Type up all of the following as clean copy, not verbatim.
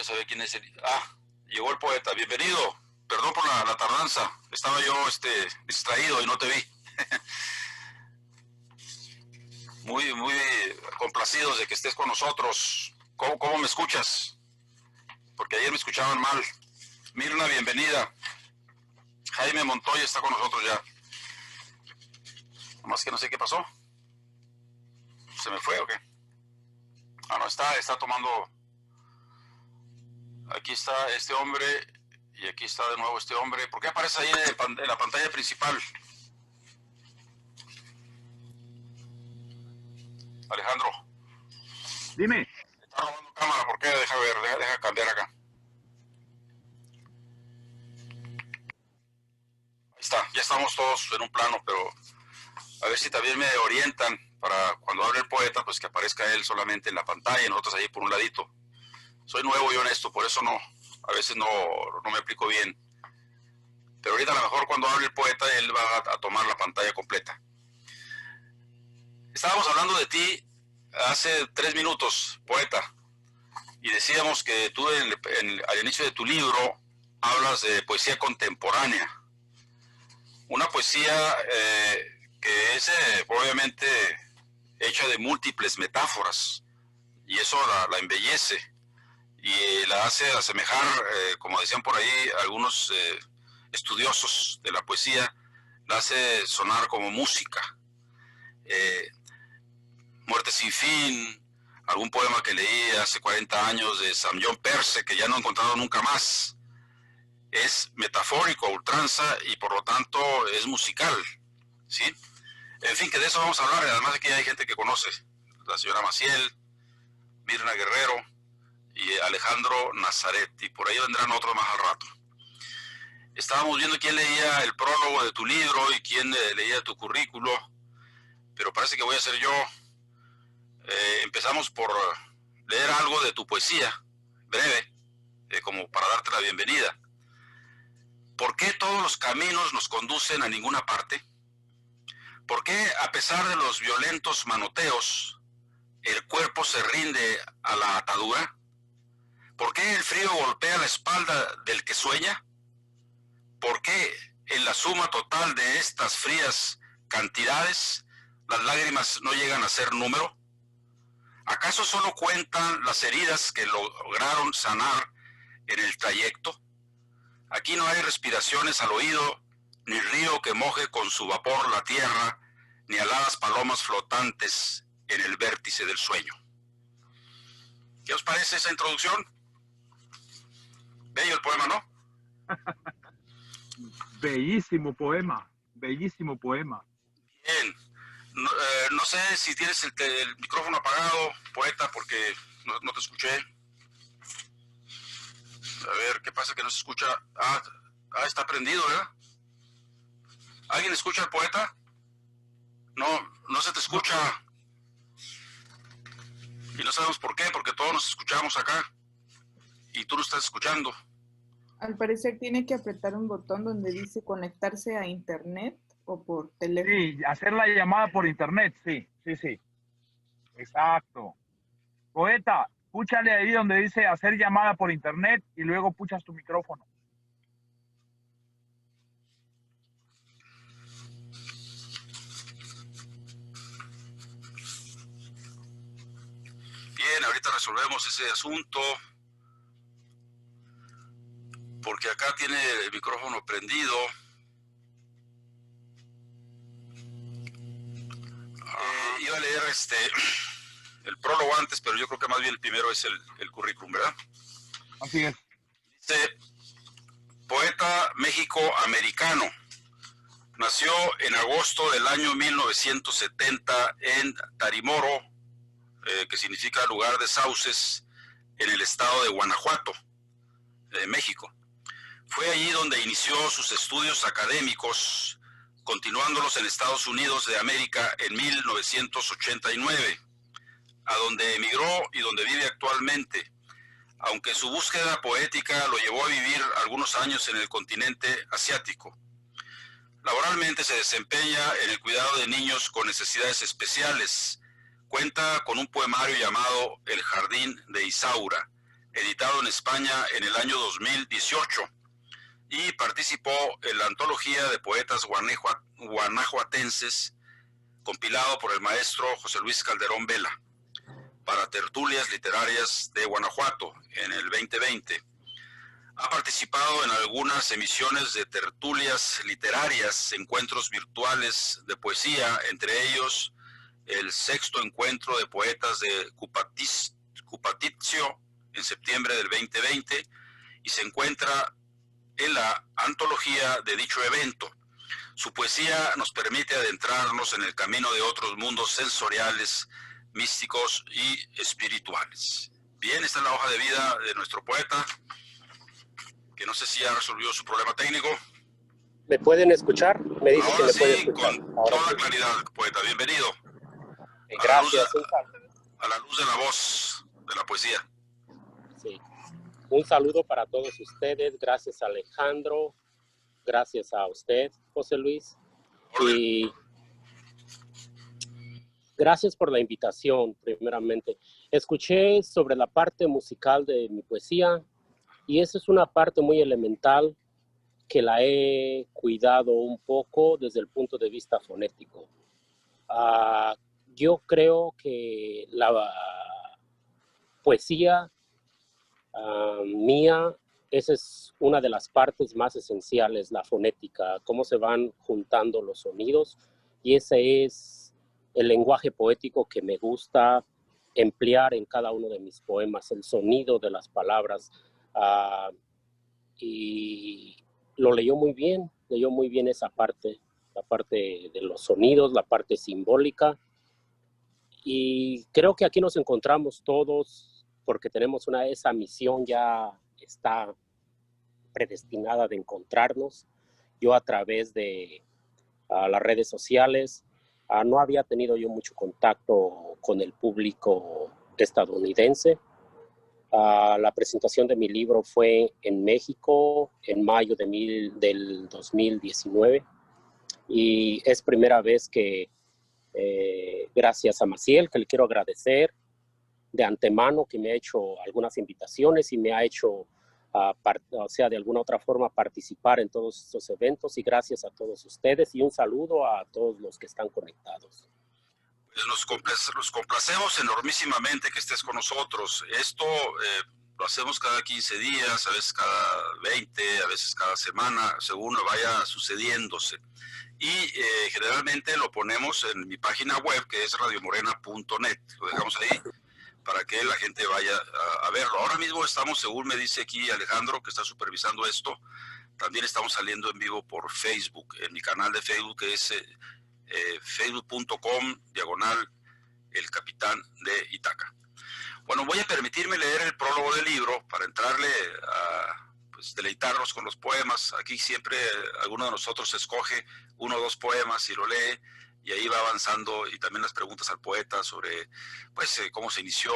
voy a saber quién es el... Ah, llegó el poeta, bienvenido. Perdón por la tardanza, estaba yo distraído y no te vi. Muy complacidos de que estés con nosotros. ¿Cómo me escuchas? Porque ayer me escuchaban mal. Mirna, bienvenida. Jaime Montoya está con nosotros ya. Nomás que no sé qué pasó. ¿Se me fue o qué? Ah, no, está tomando... Aquí está este hombre y aquí está de nuevo este hombre. ¿Por qué aparece ahí en la pantalla principal? Alejandro. Dime. Está robando cámara, ¿por qué? Deja ver, deja cambiar acá. Ahí está, ya estamos todos en un plano, pero a ver si también me orientan para cuando hable el poeta, pues que aparezca él solamente en la pantalla y nosotros ahí por un ladito. Soy nuevo y honesto, por eso a veces no me aplico bien. Pero ahorita a lo mejor cuando hable el poeta, él va a tomar la pantalla completa. Estábamos hablando de ti hace 3 minutos, poeta, y decíamos que tú al inicio de tu libro hablas de poesía contemporánea. Una poesía que es obviamente hecha de múltiples metáforas, y eso la embellece y la hace asemejar, como decían por ahí algunos estudiosos de la poesía, la hace sonar como música. Muerte sin fin, algún poema que leí hace 40 años de Samuel Perse, que ya no he encontrado nunca más, es metafórico a ultranza y por lo tanto es musical, ¿sí? En fin, que de eso vamos a hablar, además de que hay gente que conoce, la señora Maciel, Mirna Guerrero y Alejandro Nazaret, y por ahí vendrán otros más al rato. Estábamos viendo quién leía el prólogo de tu libro y quién leía tu currículo, pero parece que voy a ser yo. Empezamos por leer algo de tu poesía, breve, como para darte la bienvenida. ¿Por qué todos los caminos nos conducen a ninguna parte? ¿Por qué, a pesar de los violentos manoteos, el cuerpo se rinde a la atadura? ¿Por qué el frío golpea la espalda del que sueña? ¿Por qué, en la suma total de estas frías cantidades, las lágrimas no llegan a ser número? ¿Acaso solo cuentan las heridas que lograron sanar en el trayecto? Aquí no hay respiraciones al oído, ni río que moje con su vapor la tierra, ni aladas palomas flotantes en el vértice del sueño. ¿Qué os parece esa introducción? Bello el poema, ¿no? Bellísimo poema, bellísimo poema. Bien. No sé si tienes el micrófono apagado, poeta, porque no te escuché. A ver, ¿qué pasa que no se escucha? Está prendido, ¿verdad? ¿Alguien escucha al poeta? No se te escucha. Y no sabemos por qué, porque todos nos escuchamos acá. Y tú no estás escuchando. Al parecer tiene que apretar un botón donde dice conectarse a internet o por teléfono. Sí, hacer la llamada por internet, sí. Exacto. Poeta, púchale ahí donde dice hacer llamada por internet y luego puchas tu micrófono. Bien, ahorita resolvemos ese asunto. Porque acá tiene el micrófono prendido. Iba a leer el prólogo antes, pero yo creo que más bien el primero es el currículum, ¿verdad? Así es. Dice, poeta México-americano. Nació en agosto del año 1970 en Tarimoro, que significa lugar de sauces, en el estado de Guanajuato, México. Fue allí donde inició sus estudios académicos, continuándolos en Estados Unidos de América en 1989, a donde emigró y donde vive actualmente, aunque su búsqueda poética lo llevó a vivir algunos años en el continente asiático. Laboralmente se desempeña en el cuidado de niños con necesidades especiales. Cuenta con un poemario llamado El Jardín de Isaura, editado en España en el año 2018, y participó en la antología de poetas guanajuatenses, compilado por el maestro José Luis Calderón Vela, para tertulias literarias de Guanajuato en el 2020. Ha participado en algunas emisiones de tertulias literarias, encuentros virtuales de poesía, entre ellos el 6º encuentro de poetas de Cupatizio en septiembre del 2020, y se encuentra en la antología de dicho evento. Su poesía nos permite adentrarnos en el camino de otros mundos sensoriales, místicos y espirituales. Bien, esta es la hoja de vida de nuestro poeta, que no sé si ya resolvió su problema técnico. ¿Me pueden escuchar? Me dice Ahora que sí, me puede escuchar. con Ahora toda sí. claridad, poeta. Bienvenido. Gracias. A la luz de la voz de la poesía. Sí. Un saludo para todos ustedes. Gracias, Alejandro. Gracias a usted, José Luis. Y gracias por la invitación, primeramente. Escuché sobre la parte musical de mi poesía, y esa es una parte muy elemental que la he cuidado un poco desde el punto de vista fonético. Yo creo que la poesía mía, esa es una de las partes más esenciales, la fonética, cómo se van juntando los sonidos, y ese es el lenguaje poético que me gusta emplear en cada uno de mis poemas, el sonido de las palabras. Y lo leyó muy bien esa parte, la parte de los sonidos, la parte simbólica. Y creo que aquí nos encontramos todos porque tenemos esa misión ya está predestinada de encontrarnos. Yo a través de las redes sociales no había tenido yo mucho contacto con el público estadounidense. La presentación de mi libro fue en México en mayo del 2019, y es primera vez que gracias a Maciel, que le quiero agradecer de antemano, que me ha hecho algunas invitaciones y me ha hecho, de alguna otra forma participar en todos estos eventos, y gracias a todos ustedes, y un saludo a todos los que están conectados. Nos complacemos enormísimamente que estés con nosotros. Esto lo hacemos cada 15 días, a veces cada 20, a veces cada semana, según vaya sucediéndose. Y generalmente lo ponemos en mi página web, que es radiomorena.net. Lo dejamos ahí para que la gente vaya a verlo. Ahora mismo estamos, según me dice aquí Alejandro, que está supervisando esto, también estamos saliendo en vivo por Facebook, en mi canal de Facebook, que es facebook.com/El Capitán de Itaca. Bueno, voy a permitirme leer el prólogo del libro para entrarle a deleitarnos con los poemas. Aquí siempre alguno de nosotros escoge 1 o 2 poemas y lo lee, y ahí va avanzando, y también las preguntas al poeta sobre cómo se inició,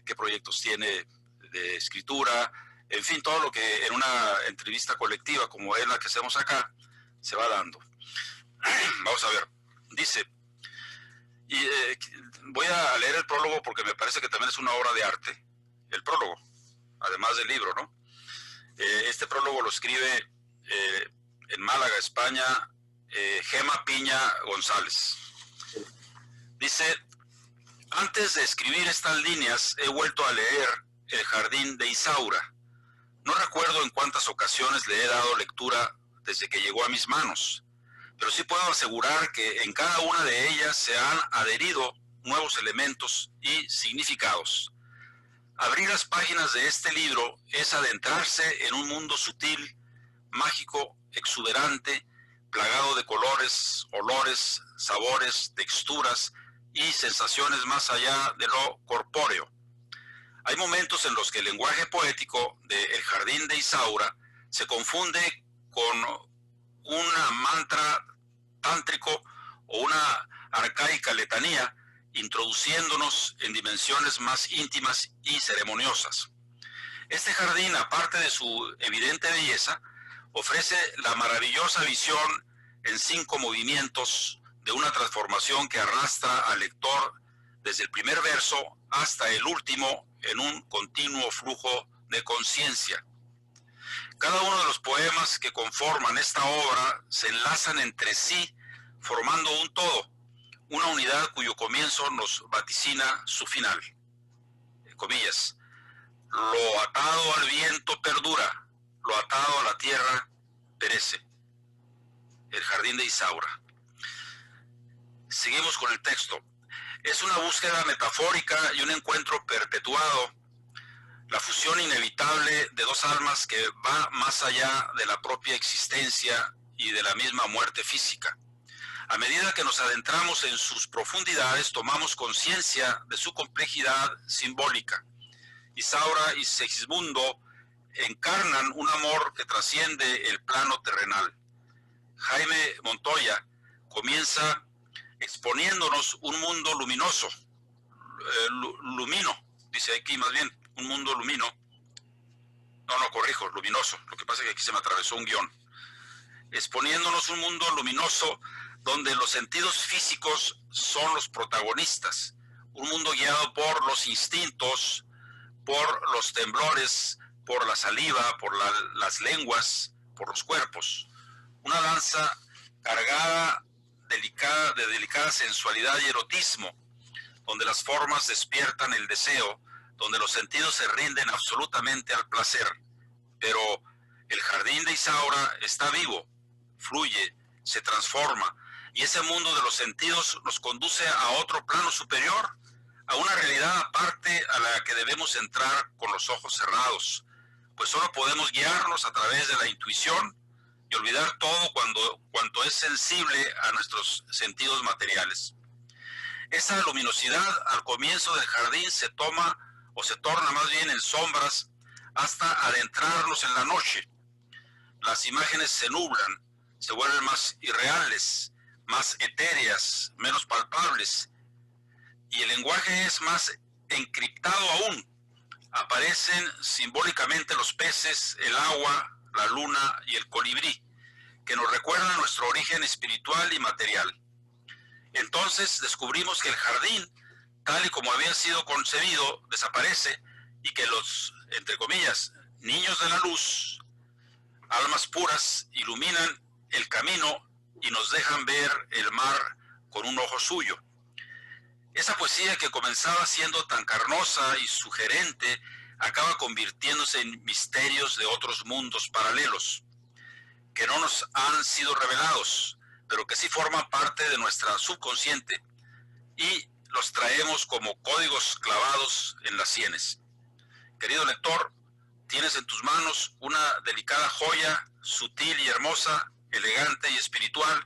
qué proyectos tiene de escritura, en fin, todo lo que en una entrevista colectiva como es la que hacemos acá se va dando. Vamos a ver, dice, y voy a leer el prólogo porque me parece que también es una obra de arte, el prólogo, además del libro, ¿no? Este prólogo lo escribe en Málaga, España, Gema Piña González. Dice: antes de escribir estas líneas he vuelto a leer El Jardín de Isaura. No recuerdo en cuántas ocasiones le he dado lectura desde que llegó a mis manos, pero sí puedo asegurar que en cada una de ellas se han adherido nuevos elementos y significados. Abrir las páginas de este libro es adentrarse en un mundo sutil, mágico, exuberante, plagado de colores, olores, sabores, texturas y sensaciones más allá de lo corpóreo. Hay momentos en los que el lenguaje poético de El Jardín de Isaura se confunde con un mantra tántrico o una arcaica letanía, introduciéndonos en dimensiones más íntimas y ceremoniosas. Este jardín, aparte de su evidente belleza, ofrece la maravillosa visión en 5 movimientos de una transformación que arrastra al lector desde el primer verso hasta el último, en un continuo flujo de conciencia. Cada uno de los poemas que conforman esta obra se enlazan entre sí, formando un todo, una unidad cuyo comienzo nos vaticina su final. Comillas, lo atado al viento perdura, lo atado a la tierra perece. El jardín de Isaura. Seguimos con el texto. Es una búsqueda metafórica y un encuentro perpetuado, la fusión inevitable de dos almas que va más allá de la propia existencia y de la misma muerte física. A medida que nos adentramos en sus profundidades, tomamos conciencia de su complejidad simbólica. Isaura y Segismundo encarnan un amor que trasciende el plano terrenal. Jaime Montoya comienza exponiéndonos un mundo luminoso, lumino, dice aquí más bien, un mundo lumino. No, corrijo, luminoso. Lo que pasa es que aquí se me atravesó un guión. Exponiéndonos un mundo luminoso donde los sentidos físicos son los protagonistas. Un mundo guiado por los instintos, por los temblores, por la saliva, por las lenguas, por los cuerpos. Una danza cargada de delicada sensualidad y erotismo, donde las formas despiertan el deseo, donde los sentidos se rinden absolutamente al placer. Pero el jardín de Isaura está vivo, fluye, se transforma, y ese mundo de los sentidos nos conduce a otro plano superior, a una realidad aparte a la que debemos entrar con los ojos cerrados, pues solo podemos guiarnos a través de la intuición y olvidar todo cuanto es sensible a nuestros sentidos materiales. Esa luminosidad al comienzo del jardín se torna más bien en sombras hasta adentrarnos en la noche. Las imágenes se nublan, se vuelven más irreales, más etéreas, menos palpables, y el lenguaje es más encriptado aún. Aparecen simbólicamente los peces, el agua, la luna y el colibrí, que nos recuerdan nuestro origen espiritual y material. Entonces descubrimos que el jardín, tal y como había sido concebido, desaparece, y que los, entre comillas, niños de la luz, almas puras, iluminan el camino y nos dejan ver el mar con un ojo suyo. Esa poesía que comenzaba siendo tan carnosa y sugerente acaba convirtiéndose en misterios de otros mundos paralelos, que no nos han sido revelados, pero que sí forman parte de nuestra subconsciente y los traemos como códigos clavados en las sienes. Querido lector, tienes en tus manos una delicada joya, sutil y hermosa, elegante y espiritual,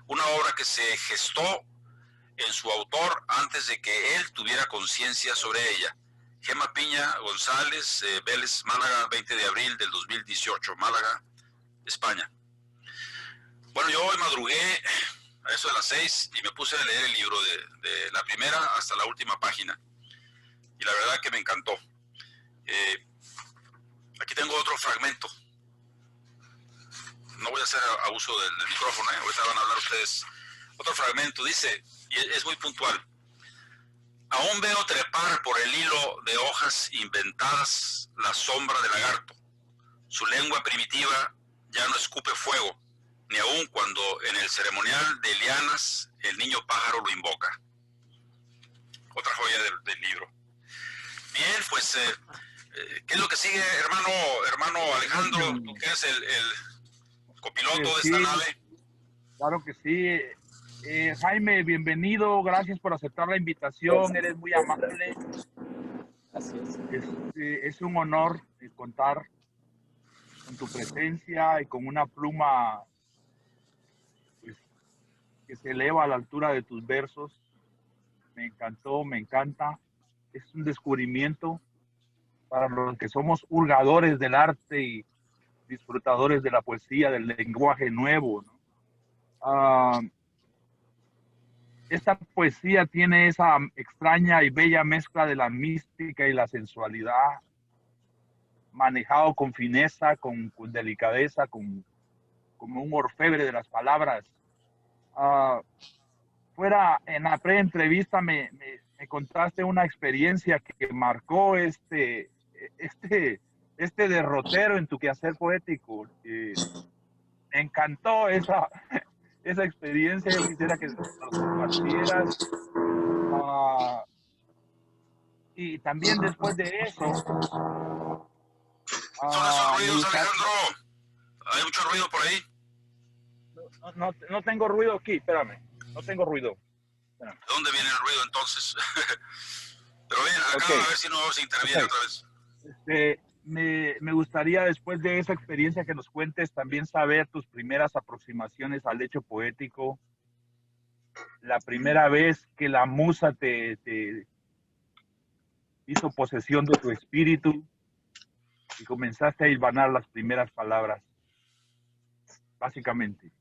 una obra que se gestó en su autor antes de que él tuviera conciencia sobre ella. Gema Piña González, Vélez, Málaga, 20 de abril del 2018, Málaga, España. Bueno, yo hoy madrugué a eso de las 6 y me puse a leer el libro de la primera hasta la última página. Y la verdad que me encantó. Aquí tengo otro fragmento. No voy a hacer abuso del micrófono, ahorita van a hablar ustedes. Otro fragmento dice, y es muy puntual: aún veo trepar por el hilo de hojas inventadas la sombra del lagarto. Su lengua primitiva ya no escupe fuego, ni aun cuando en el ceremonial de lianas el niño pájaro lo invoca. Otra joya del libro. Bien, pues, ¿qué es lo que sigue, hermano Alejandro? Tú que eres el copiloto de esta nave. Claro que sí. Jaime, bienvenido, gracias por aceptar la invitación, eres muy amable. Así es. Es un honor contar con tu presencia y con una pluma pues, que se eleva a la altura de tus versos. Me encantó, me encanta. Es un descubrimiento para los que somos hurgadores del arte y disfrutadores de la poesía, del lenguaje nuevo, ¿no? Esta poesía tiene esa extraña y bella mezcla de la mística y la sensualidad, manejado con fineza, con delicadeza, como un orfebre de las palabras. Fuera, en la pre-entrevista me me contaste una experiencia que marcó este derrotero en tu quehacer poético. Me encantó esa experiencia. Yo quisiera que nos compartieras. Ah, y también después de eso, Son esos me ruidos, gustaría... Alejandro. Hay mucho ruido por ahí. No tengo ruido aquí, espérame. No tengo ruido. Espérame. ¿De dónde viene el ruido entonces? Pero bien, acá Okay. a ver si no se interviene otra vez. Me gustaría después de esa experiencia que nos cuentes también saber tus primeras aproximaciones al hecho poético, la primera vez que la musa te hizo posesión de tu espíritu y comenzaste a hilvanar las primeras palabras, básicamente.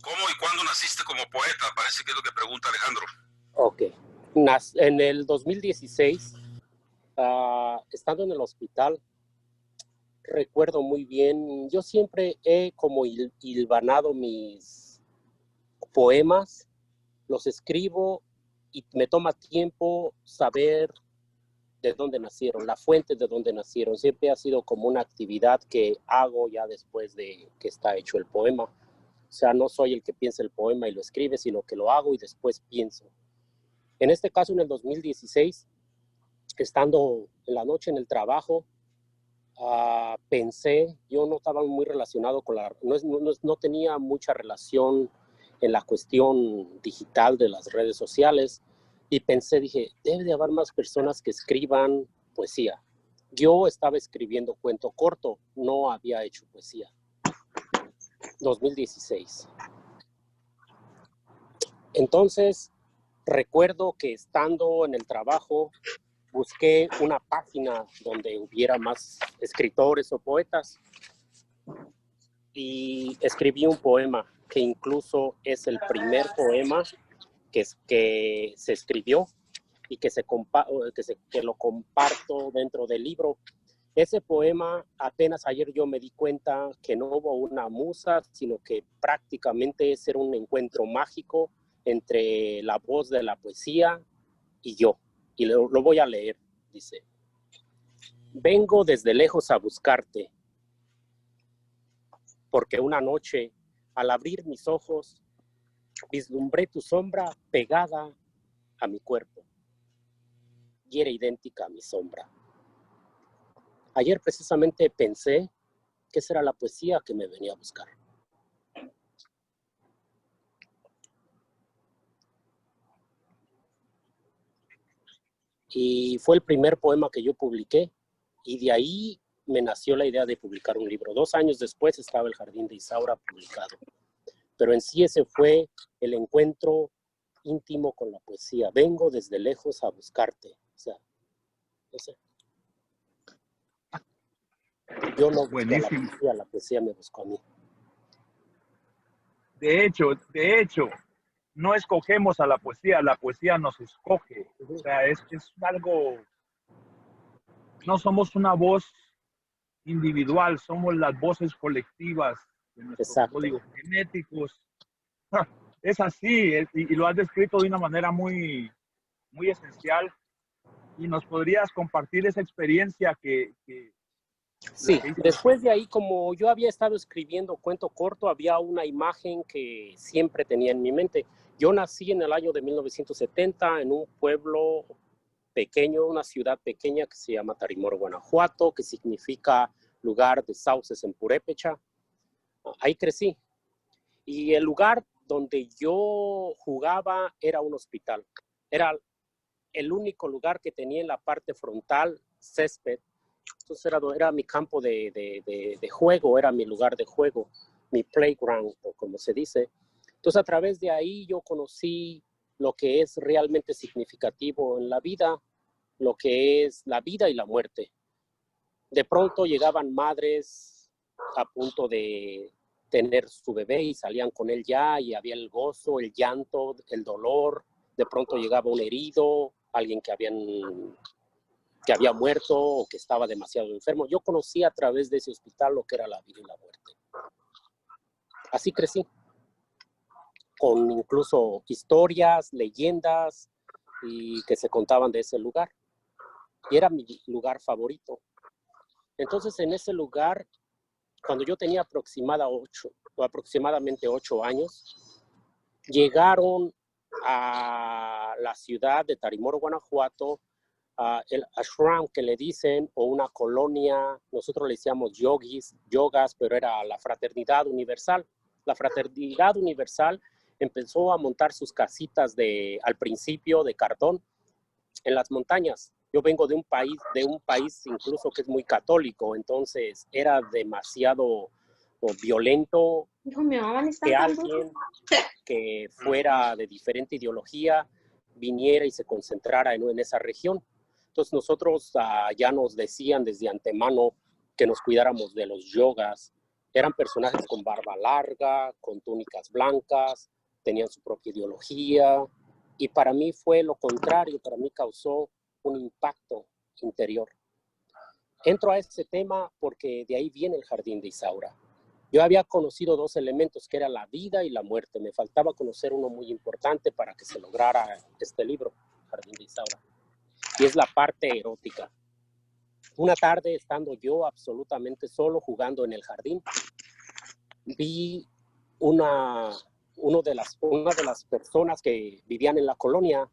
¿Cómo y cuándo naciste como poeta? Parece que es lo que pregunta Alejandro. Ok. En el 2016, estando en el hospital, recuerdo muy bien, yo siempre he como hilvanado mis poemas, los escribo y me toma tiempo saber de dónde nacieron, la fuente de dónde nacieron. Siempre ha sido como una actividad que hago ya después de que está hecho el poema. O sea, no soy el que piensa el poema y lo escribe, sino que lo hago y después pienso. En este caso, en el 2016, estando en la noche en el trabajo, pensé, yo no estaba muy relacionado con no tenía mucha relación en la cuestión digital de las redes sociales, y pensé, dije, debe de haber más personas que escriban poesía. Yo estaba escribiendo cuento corto, no había hecho poesía. 2016. Entonces, recuerdo que estando en el trabajo, busqué una página donde hubiera más escritores o poetas y escribí un poema que incluso es el primer poema que se escribió y que lo comparto dentro del libro. Ese poema, apenas ayer yo me di cuenta que no hubo una musa, sino que prácticamente ese era un encuentro mágico entre la voz de la poesía y yo. Y lo voy a leer, dice. Vengo desde lejos a buscarte, porque una noche, al abrir mis ojos, vislumbré tu sombra pegada a mi cuerpo y era idéntica a mi sombra. Ayer precisamente pensé que esa era la poesía que me venía a buscar. Y fue el primer poema que yo publiqué y de ahí me nació la idea de publicar un libro. 2 años después estaba El Jardín de Isaura publicado. Pero en sí ese fue el encuentro íntimo con la poesía. Vengo desde lejos a buscarte. O sea, no sé. Yo no busqué a la poesía me buscó a mí. De hecho, no escogemos a la poesía nos escoge. O sea, es algo, no somos una voz individual, somos las voces colectivas de nuestros códigos genéticos. Es así, y lo has descrito de una manera muy, muy esencial. Y nos podrías compartir esa experiencia que Sí, después de ahí, como yo había estado escribiendo cuento corto, había una imagen que siempre tenía en mi mente. Yo nací en el año de 1970 en un pueblo pequeño, una ciudad pequeña que se llama Tarimoro, Guanajuato, que significa lugar de sauces en purépecha. Ahí crecí. Y el lugar donde yo jugaba era un hospital. Era el único lugar que tenía en la parte frontal césped. Entonces era mi campo de juego, era mi lugar de juego, mi playground, como se dice. Entonces a través de ahí yo conocí lo que es realmente significativo en la vida, lo que es la vida y la muerte. De pronto llegaban madres a punto de tener su bebé y salían con él ya, y había el gozo, el llanto, el dolor. De pronto llegaba un herido, alguien que había muerto o que estaba demasiado enfermo. Yo conocí a través de ese hospital lo que era la vida y la muerte. Así crecí. con incluso historias, leyendas y que se contaban de ese lugar. Y era mi lugar favorito. Entonces, en ese lugar, cuando yo tenía aproximadamente 8 años, llegaron a la ciudad de Tarimoro, Guanajuato, el ashram que le dicen, o una colonia, nosotros le decíamos yogas, pero era la Fraternidad Universal. La Fraternidad Universal empezó a montar sus casitas al principio de cartón en las montañas. Yo vengo de un país incluso que es muy católico, entonces era demasiado violento que alguien que fuera de diferente ideología viniera y se concentrara en esa región. Entonces nosotros ya nos decían desde antemano que nos cuidáramos de los yogas. Eran personajes con barba larga, con túnicas blancas, tenían su propia ideología, y para mí fue lo contrario, para mí causó un impacto interior. Entro a ese tema porque de ahí viene el Jardín de Isaura. Yo había conocido 2 elementos, que era la vida y la muerte. Me faltaba conocer uno muy importante para que se lograra este libro, Jardín de Isaura, y es la parte erótica. Una tarde, estando yo absolutamente solo jugando en el jardín, vi una de las personas que vivían en la colonia,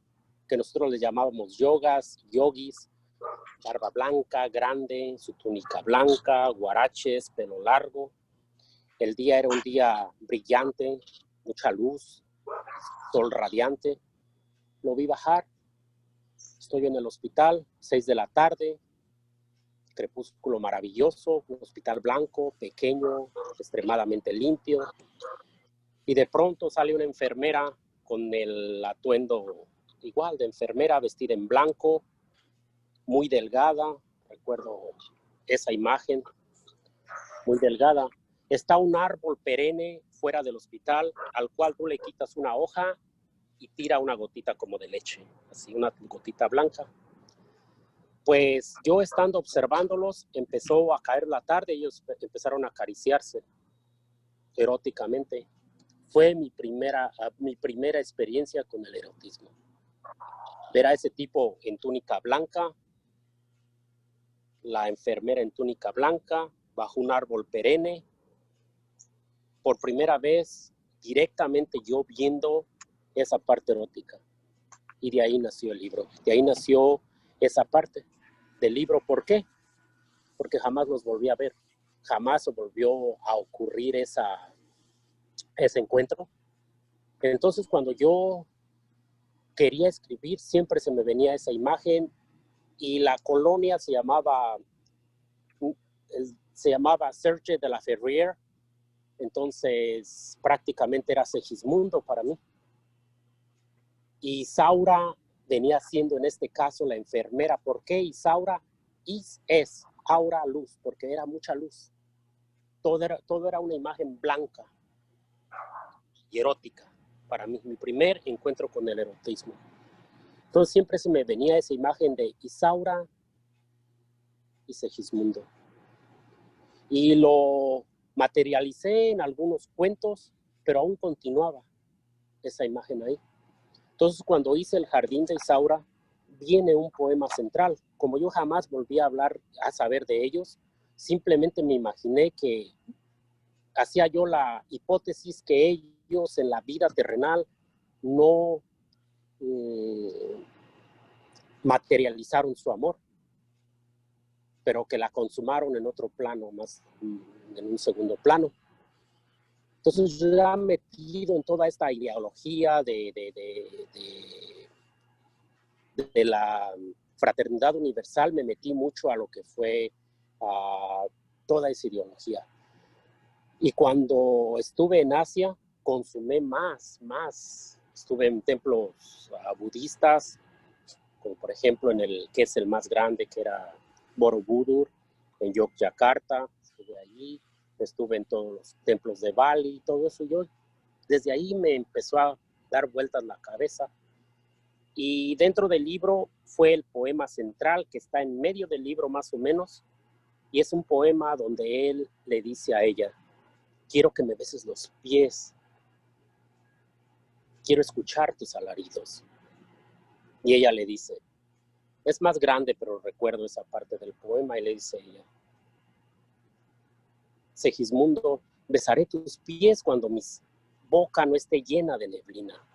que nosotros les llamábamos yogis, barba blanca, grande, su túnica blanca, guaraches, pelo largo. El día era un día brillante, mucha luz, sol radiante. Lo vi bajar. Estoy en el hospital, 6 de la tarde, crepúsculo maravilloso, un hospital blanco, pequeño, extremadamente limpio. Y de pronto sale una enfermera con el atuendo igual de enfermera, vestida en blanco, muy delgada. Recuerdo esa imagen, muy delgada. Está un árbol perenne fuera del hospital al cual tú le quitas una hoja y tira una gotita como de leche, así una gotita blanca. Pues yo estando observándolos, empezó a caer la tarde y ellos empezaron a acariciarse eróticamente. Fue mi primera experiencia con el erotismo. Ver a ese tipo en túnica blanca, la enfermera en túnica blanca, bajo un árbol perenne. Por primera vez, directamente yo viendo esa parte erótica. Y de ahí nació el libro. De ahí nació esa parte del libro. ¿Por qué? Porque jamás los volví a ver. Jamás volvió a ocurrir ese encuentro. Entonces, cuando yo quería escribir, siempre se me venía esa imagen, y la colonia se llamaba Serge de la Ferrière. Entonces, prácticamente era Segismundo para mí. Y Isaura venía siendo en este caso la enfermera. ¿Por qué Isaura? Es aura, luz, porque era mucha luz. Todo era una imagen blanca y erótica para mí. Mi primer encuentro con el erotismo. Entonces siempre se me venía esa imagen de Isaura y Segismundo. Y lo materialicé en algunos cuentos, pero aún continuaba esa imagen ahí. Entonces, cuando hice el Jardín de Isaura, viene un poema central. Como yo jamás volví a saber de ellos, simplemente me imaginé que hacía yo la hipótesis que ellos en la vida terrenal no materializaron su amor, pero que la consumaron en otro plano, más en un segundo plano. Entonces, ya metido en toda esta ideología de la Fraternidad Universal, me metí mucho a lo que fue toda esa ideología. Y cuando estuve en Asia, consumé más. Estuve en templos budistas, como por ejemplo en el que es el más grande, que era Borobudur, en Yogyakarta. Estuve allí, estuve en todos los templos de Bali, todo eso. Yo desde ahí me empezó a dar vueltas la cabeza. Y dentro del libro fue el poema central, que está en medio del libro más o menos, y es un poema donde él le dice a ella: quiero que me beses los pies. quiero escuchar tus alaridos. Y ella le dice, es más grande, pero recuerdo esa parte del poema, y le dice ella, Segismundo, besaré tus pies cuando mi boca no esté llena de neblina.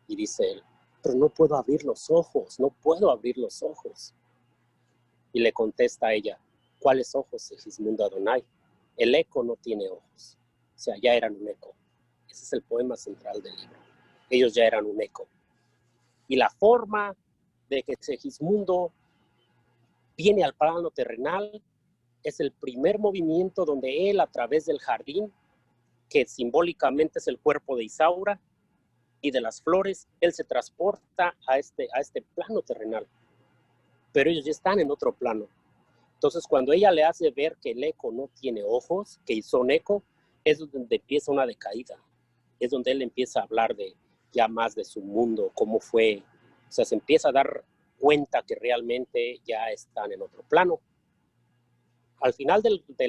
Y dice él, pero no puedo abrir los ojos, no puedo abrir los ojos. Y le contesta a ella, ¿cuáles ojos, Segismundo Adonai? El eco no tiene ojos. O sea, ya eran un eco. Ese es el poema central del libro. Ellos ya eran un eco. Y la forma de que Segismundo viene al plano terrenal es el primer movimiento donde él, a través del jardín, que simbólicamente es el cuerpo de Isaura, y de las flores, él se transporta a este plano terrenal. Pero ellos ya están en otro plano. Entonces, cuando ella le hace ver que el eco no tiene ojos, que son eco, es donde empieza una decaída. Es donde él empieza a hablar de ya más de su mundo, cómo fue. O sea, se empieza a dar cuenta que realmente ya están en otro plano. Al final de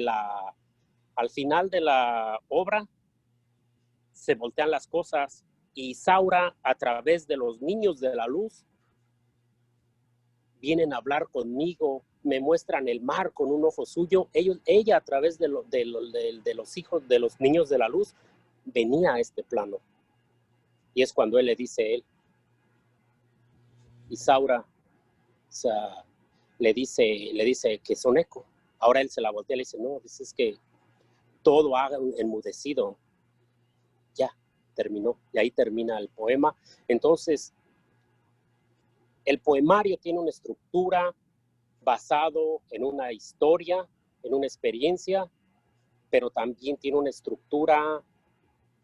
la obra, se voltean las cosas y Isaura, a través de los niños de la luz, vienen a hablar conmigo, me muestran el mar con un ojo suyo. Ella, a través de los hijos, de los niños de la luz, venía a este plano. Y es cuando él le dice a él, Isaura, o sea, le dice que son eco. Ahora él se la voltea y le dice, no, es que todo ha enmudecido. Ya, terminó. Y ahí termina el poema. Entonces, el poemario tiene una estructura basado en una historia, en una experiencia, pero también tiene una estructura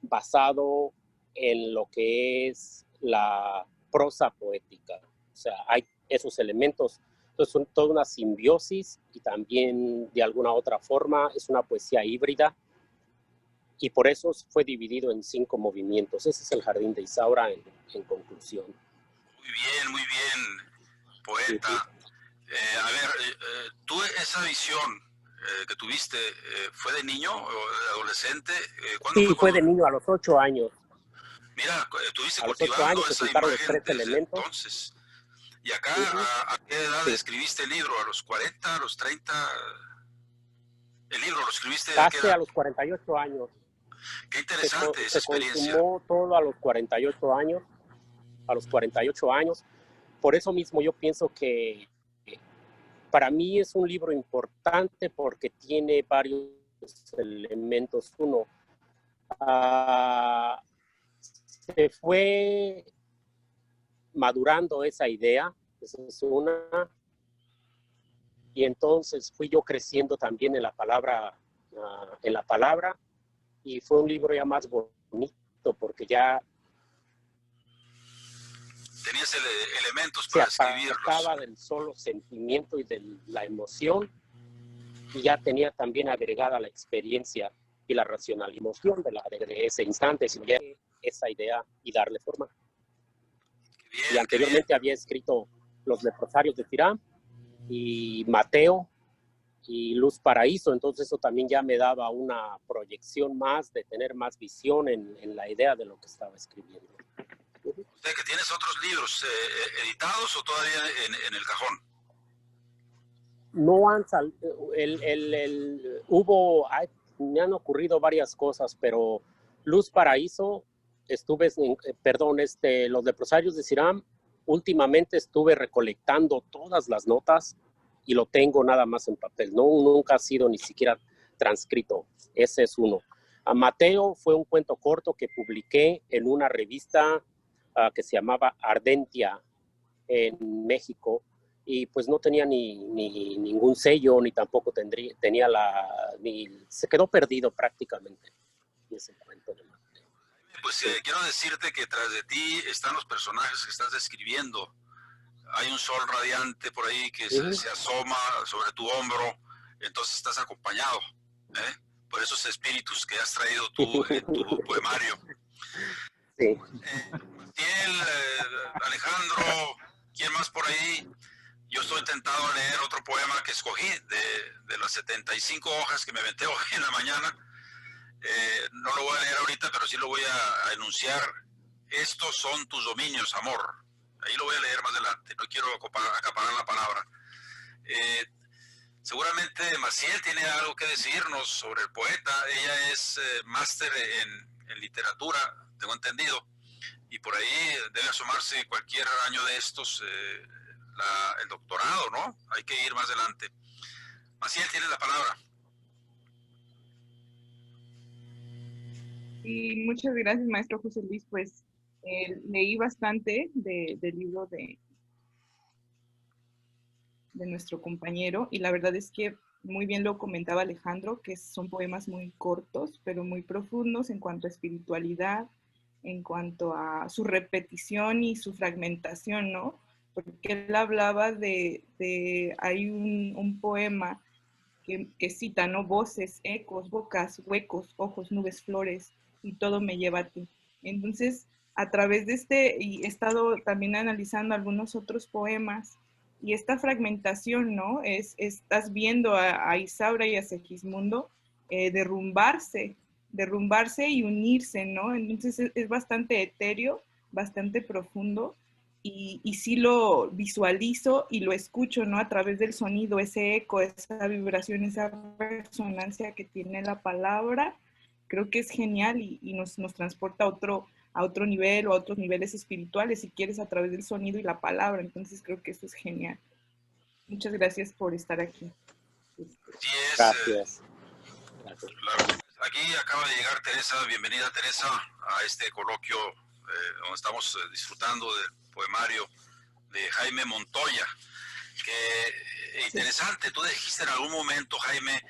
basado en lo que es la prosa poética. O sea, hay esos elementos. Entonces, son toda una simbiosis y también, de alguna otra forma, es una poesía híbrida. Y por eso fue dividido en 5 movimientos. Ese es el Jardín de Isaura en conclusión. Muy bien, poeta. A ver, tú esa visión que tuviste, ¿fue de niño o de adolescente? ¿Cuándo Sí, fue de niño, a los 8 años. Mira, estuviste a los 8 cultivando años esa se juntaron imagen los 3 desde elementos. entonces. ¿Y acá a qué edad escribiste el libro? ¿A los 40, a los 30? ¿El libro lo escribiste a qué edad? A los 48 años. Qué interesante esa experiencia. Se consumó todo a los 48 años. A los 48 años. Por eso mismo yo pienso que para mí es un libro importante porque tiene varios elementos. Uno, se fue madurando esa idea, esa es una, y entonces fui yo creciendo también en la palabra, y fue un libro ya más bonito porque ya tenías elementos para escribirlos. Se apartaba del solo sentimiento y de la emoción, y ya tenía también agregada la experiencia y la racional emoción de ese instante, sino ya esa idea y darle forma. Bien, y anteriormente había escrito Los leprosarios de Tirán y Mateo y Luz Paraíso, entonces eso también ya me daba una proyección más de tener más visión en la idea de lo que estaba escribiendo. O sea, que tienes otros libros editados o todavía en el cajón. No han salido, me han ocurrido varias cosas, pero Luz Paraíso, Los leprosarios de Siram, últimamente estuve recolectando todas las notas y lo tengo nada más en papel, nunca ha sido ni siquiera transcrito, ese es uno. A Mateo fue un cuento corto que publiqué en una revista que se llamaba Ardentia en México, y pues no tenía ni ningún sello, ni tampoco tenía se quedó perdido prácticamente ese cuento de Mateo. Pues quiero decirte que tras de ti están los personajes que estás describiendo. Hay un sol radiante por ahí que se asoma sobre tu hombro, entonces estás acompañado por esos espíritus que has traído tú en tu poemario. Sí. Maciel, Alejandro, ¿quién más por ahí? Yo estoy tentado a leer otro poema que escogí de las 75 hojas que me aventé hoy en la mañana. No lo voy a leer ahorita, pero sí lo voy a enunciar. estos son tus dominios, amor. Ahí lo voy a leer más adelante, no quiero acaparar la palabra. Seguramente Maciel tiene algo que decirnos sobre el poeta. Ella es máster en literatura, tengo entendido, y por ahí debe asomarse cualquier año de estos el doctorado, ¿no? Hay que ir más adelante. Maciel, tienes la palabra. Y muchas gracias, maestro José Luis. Pues leí bastante del libro de nuestro compañero, y la verdad es que muy bien lo comentaba Alejandro, que son poemas muy cortos, pero muy profundos en cuanto a espiritualidad, en cuanto a su repetición y su fragmentación, ¿no? Porque él hablaba hay un poema que cita, ¿no? Voces, ecos, bocas, huecos, ojos, nubes, flores, y todo me lleva a ti. Entonces, a través de y he estado también analizando algunos otros poemas, y esta fragmentación, ¿no? Estás viendo a Isaura y a Segismundo derrumbarse y unirse, ¿no? Entonces es bastante etéreo, bastante profundo, y sí lo visualizo y lo escucho, ¿no? A través del sonido, ese eco, esa vibración, esa resonancia que tiene la palabra, creo que es genial, y nos transporta a otro nivel o a otros niveles espirituales, si quieres, a través del sonido y la palabra. Entonces creo que eso es genial. Muchas gracias por estar aquí. Sí es, Gracias. claro. Aquí acaba de llegar Teresa. Bienvenida, Teresa, a este coloquio donde estamos disfrutando del poemario de Jaime Montoya. Que interesante, tú dijiste en algún momento, Jaime,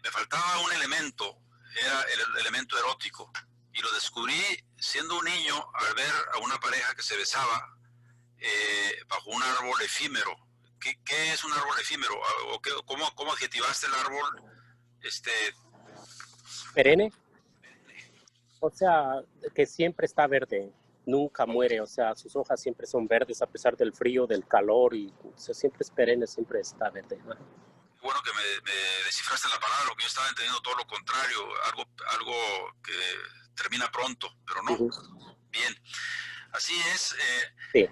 me faltaba un elemento, era el elemento erótico, y lo descubrí siendo un niño al ver a una pareja que se besaba bajo un árbol efímero. ¿Qué es un árbol efímero? ¿O cómo adjetivaste el árbol? Perenne, o sea, que siempre está verde, nunca muere, o sea, sus hojas siempre son verdes a pesar del frío, del calor, y o sea, siempre es perenne, siempre está verde, ¿no? Bueno que me descifraste la palabra, porque yo estaba entendiendo todo lo contrario, algo que termina pronto, pero no. Bien, así es. Sí.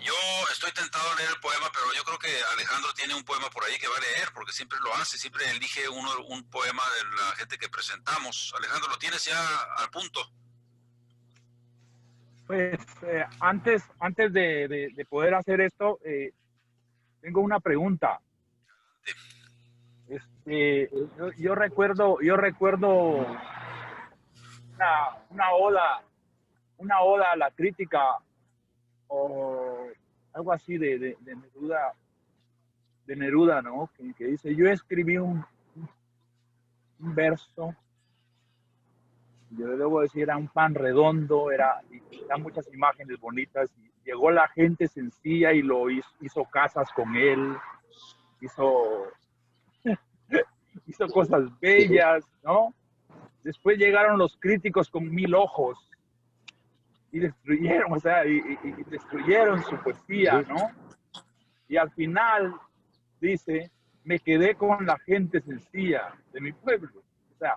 Yo estoy tentado a leer el poema, pero yo creo que Alejandro tiene un poema por ahí que va a leer, porque siempre lo hace, siempre elige un poema de la gente que presentamos. Alejandro, ¿lo tienes ya al punto? Pues antes de poder hacer esto, tengo una pregunta. Yo recuerdo una oda a la crítica, o algo así de Neruda, ¿no? Que dice: yo escribí un verso, yo debo decir, era un pan redondo, y da muchas imágenes bonitas, y llegó la gente sencilla y lo hizo casas con él, hizo cosas bellas, ¿no? Después llegaron los críticos con 1000 ojos y destruyeron, o sea, y destruyeron su poesía, ¿no? Y al final dice: me quedé con la gente sencilla de mi pueblo. O sea,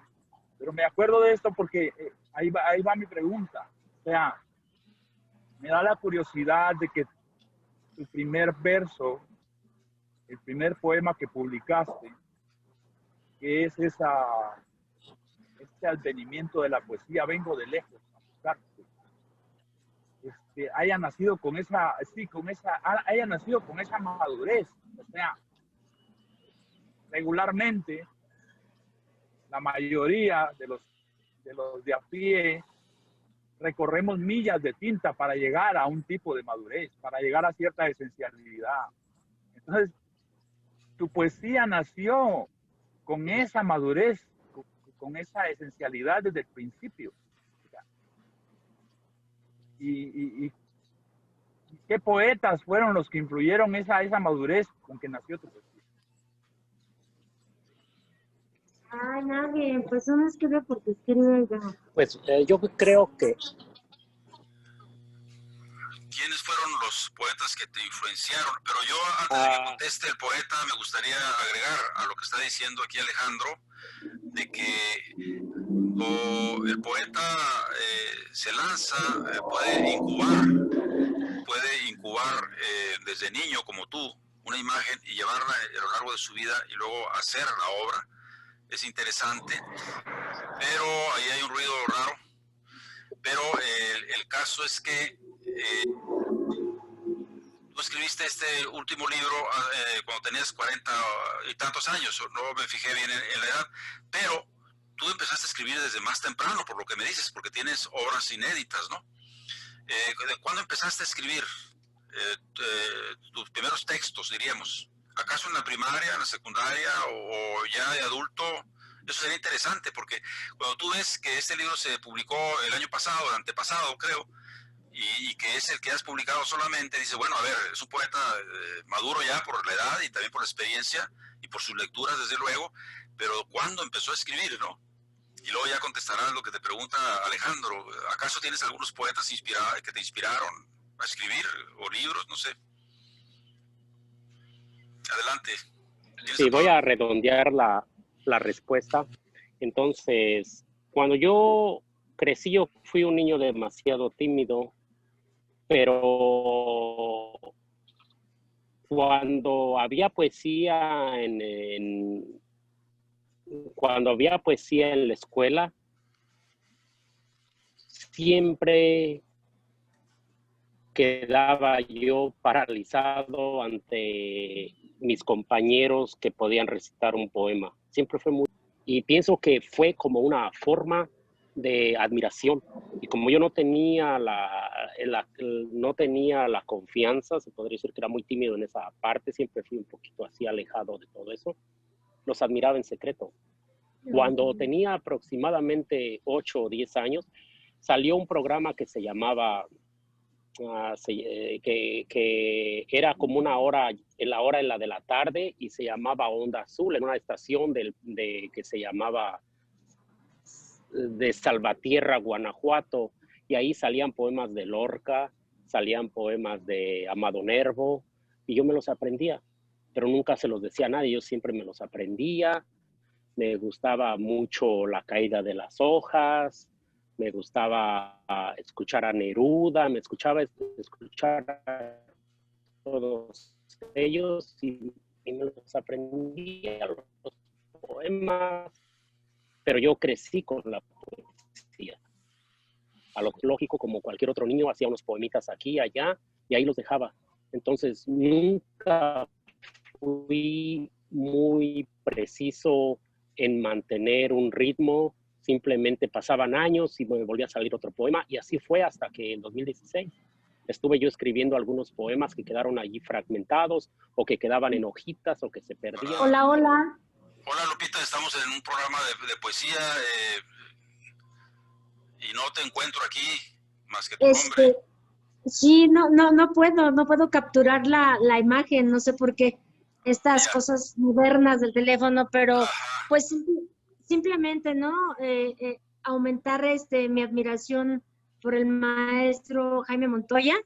pero me acuerdo de esto porque ahí va mi pregunta. O sea, me da la curiosidad de que tu primer verso, el primer poema que publicaste, que es este advenimiento de la poesía, vengo de lejos a buscarte, haya nacido con esa madurez. O sea, regularmente la mayoría de los de a pie recorremos millas de tinta para llegar a un tipo de madurez, para llegar a cierta esencialidad. Entonces, tu poesía nació con esa madurez, con esa esencialidad desde el principio. Y qué poetas fueron los que influyeron esa madurez con que nació tu poesía. Ah, nadie, pues uno escribe porque escribe ya. Pues yo creo que... ¿Quiénes fueron los poetas que te influenciaron? Pero yo, antes de que conteste el poeta, me gustaría agregar a lo que está diciendo aquí Alejandro, de que el poeta se lanza puede incubar desde niño como tú una imagen y llevarla a lo largo de su vida y luego hacer la obra. Es interesante, pero ahí hay un ruido raro. Pero el caso es que tú escribiste este último libro cuando tenías 40 y tantos años, no me fijé bien en la edad, pero tú empezaste a escribir desde más temprano, por lo que me dices, porque tienes obras inéditas, ¿no? ¿Cuándo empezaste a escribir tus primeros textos, diríamos? ¿Acaso en la primaria, en la secundaria o ya de adulto? Eso sería interesante, porque cuando tú ves que este libro se publicó el año pasado, el antepasado, creo, y que es el que has publicado solamente, dice, bueno, a ver, es un poeta maduro ya por la edad y también por la experiencia y por sus lecturas, desde luego, pero ¿cuándo empezó a escribir, no? Y luego ya contestarás lo que te pregunta Alejandro. ¿Acaso tienes algunos poetas que te inspiraron a escribir o libros? No sé. Adelante. Sí, voy a redondear la respuesta. Entonces, cuando yo crecí, yo fui un niño demasiado tímido, pero cuando había poesía cuando había poesía en la escuela, siempre quedaba yo paralizado ante mis compañeros que podían recitar un poema. Siempre fue muy... Y pienso que fue como una forma de admiración. Y como yo no tenía no tenía la confianza, se podría decir que era muy tímido en esa parte, siempre fui un poquito así alejado de todo eso, los admiraba en secreto. Cuando tenía aproximadamente 8 o 10 años, salió un programa que se llamaba, que era como una hora, en la de la tarde, y se llamaba Onda Azul, en una estación que se llamaba de Salvatierra, Guanajuato, y ahí salían poemas de Lorca, salían poemas de Amado Nervo, y yo me los aprendía, pero nunca se los decía a nadie, yo siempre me los aprendía. Me gustaba mucho La caída de las hojas, me gustaba escuchar a Neruda, me escuchaba escuchar a todos ellos y me los aprendía los poemas, pero yo crecí con la poesía. A lo lógico, como cualquier otro niño, hacía unos poemitas aquí, allá, y ahí los dejaba. Entonces, nunca fui muy preciso en mantener un ritmo, simplemente pasaban años y me volvía a salir otro poema, y así fue hasta que en 2016 estuve yo escribiendo algunos poemas que quedaron allí fragmentados, o que quedaban en hojitas, o que se perdían. Hola, hola. Hola Lupita, estamos en un programa de poesía y no te encuentro aquí más que tu nombre. Sí, no puedo capturar la imagen, no sé por qué estas Ya. cosas modernas del teléfono, pero Ajá. pues simplemente, ¿no? Aumentar mi admiración por el maestro Jaime Montoya,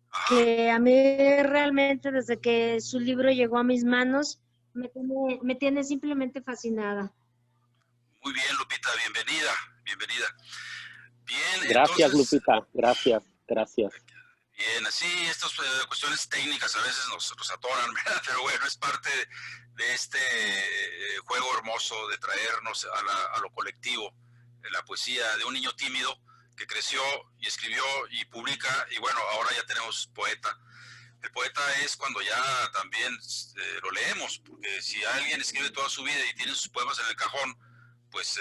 Ajá. que a mí realmente desde que su libro llegó a mis manos me tiene simplemente fascinada. Muy bien, Lupita, bienvenida, bienvenida. Bien, Gracias, entonces, Lupita, gracias. bien, así estas cuestiones técnicas a veces nos atoran, ¿verdad? Pero bueno, es parte de este juego hermoso de traernos a lo colectivo, la poesía de un niño tímido que creció y escribió y publica, y bueno, ahora ya tenemos poeta. El poeta es cuando ya también lo leemos, porque si alguien escribe toda su vida y tiene sus poemas en el cajón, pues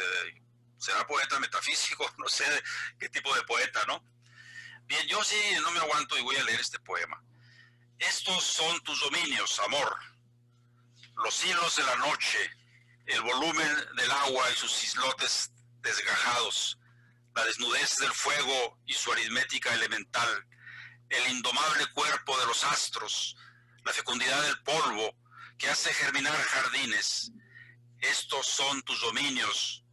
será poeta metafísico, no sé qué tipo de poeta, ¿no? Bien, yo sí no me aguanto y voy a leer este poema. Estos son tus dominios, amor, los hilos de la noche, el volumen del agua y sus islotes desgajados, la desnudez del fuego y su aritmética elemental, el indomable cuerpo de los astros, la fecundidad del polvo que hace germinar jardines. Estos son tus dominios,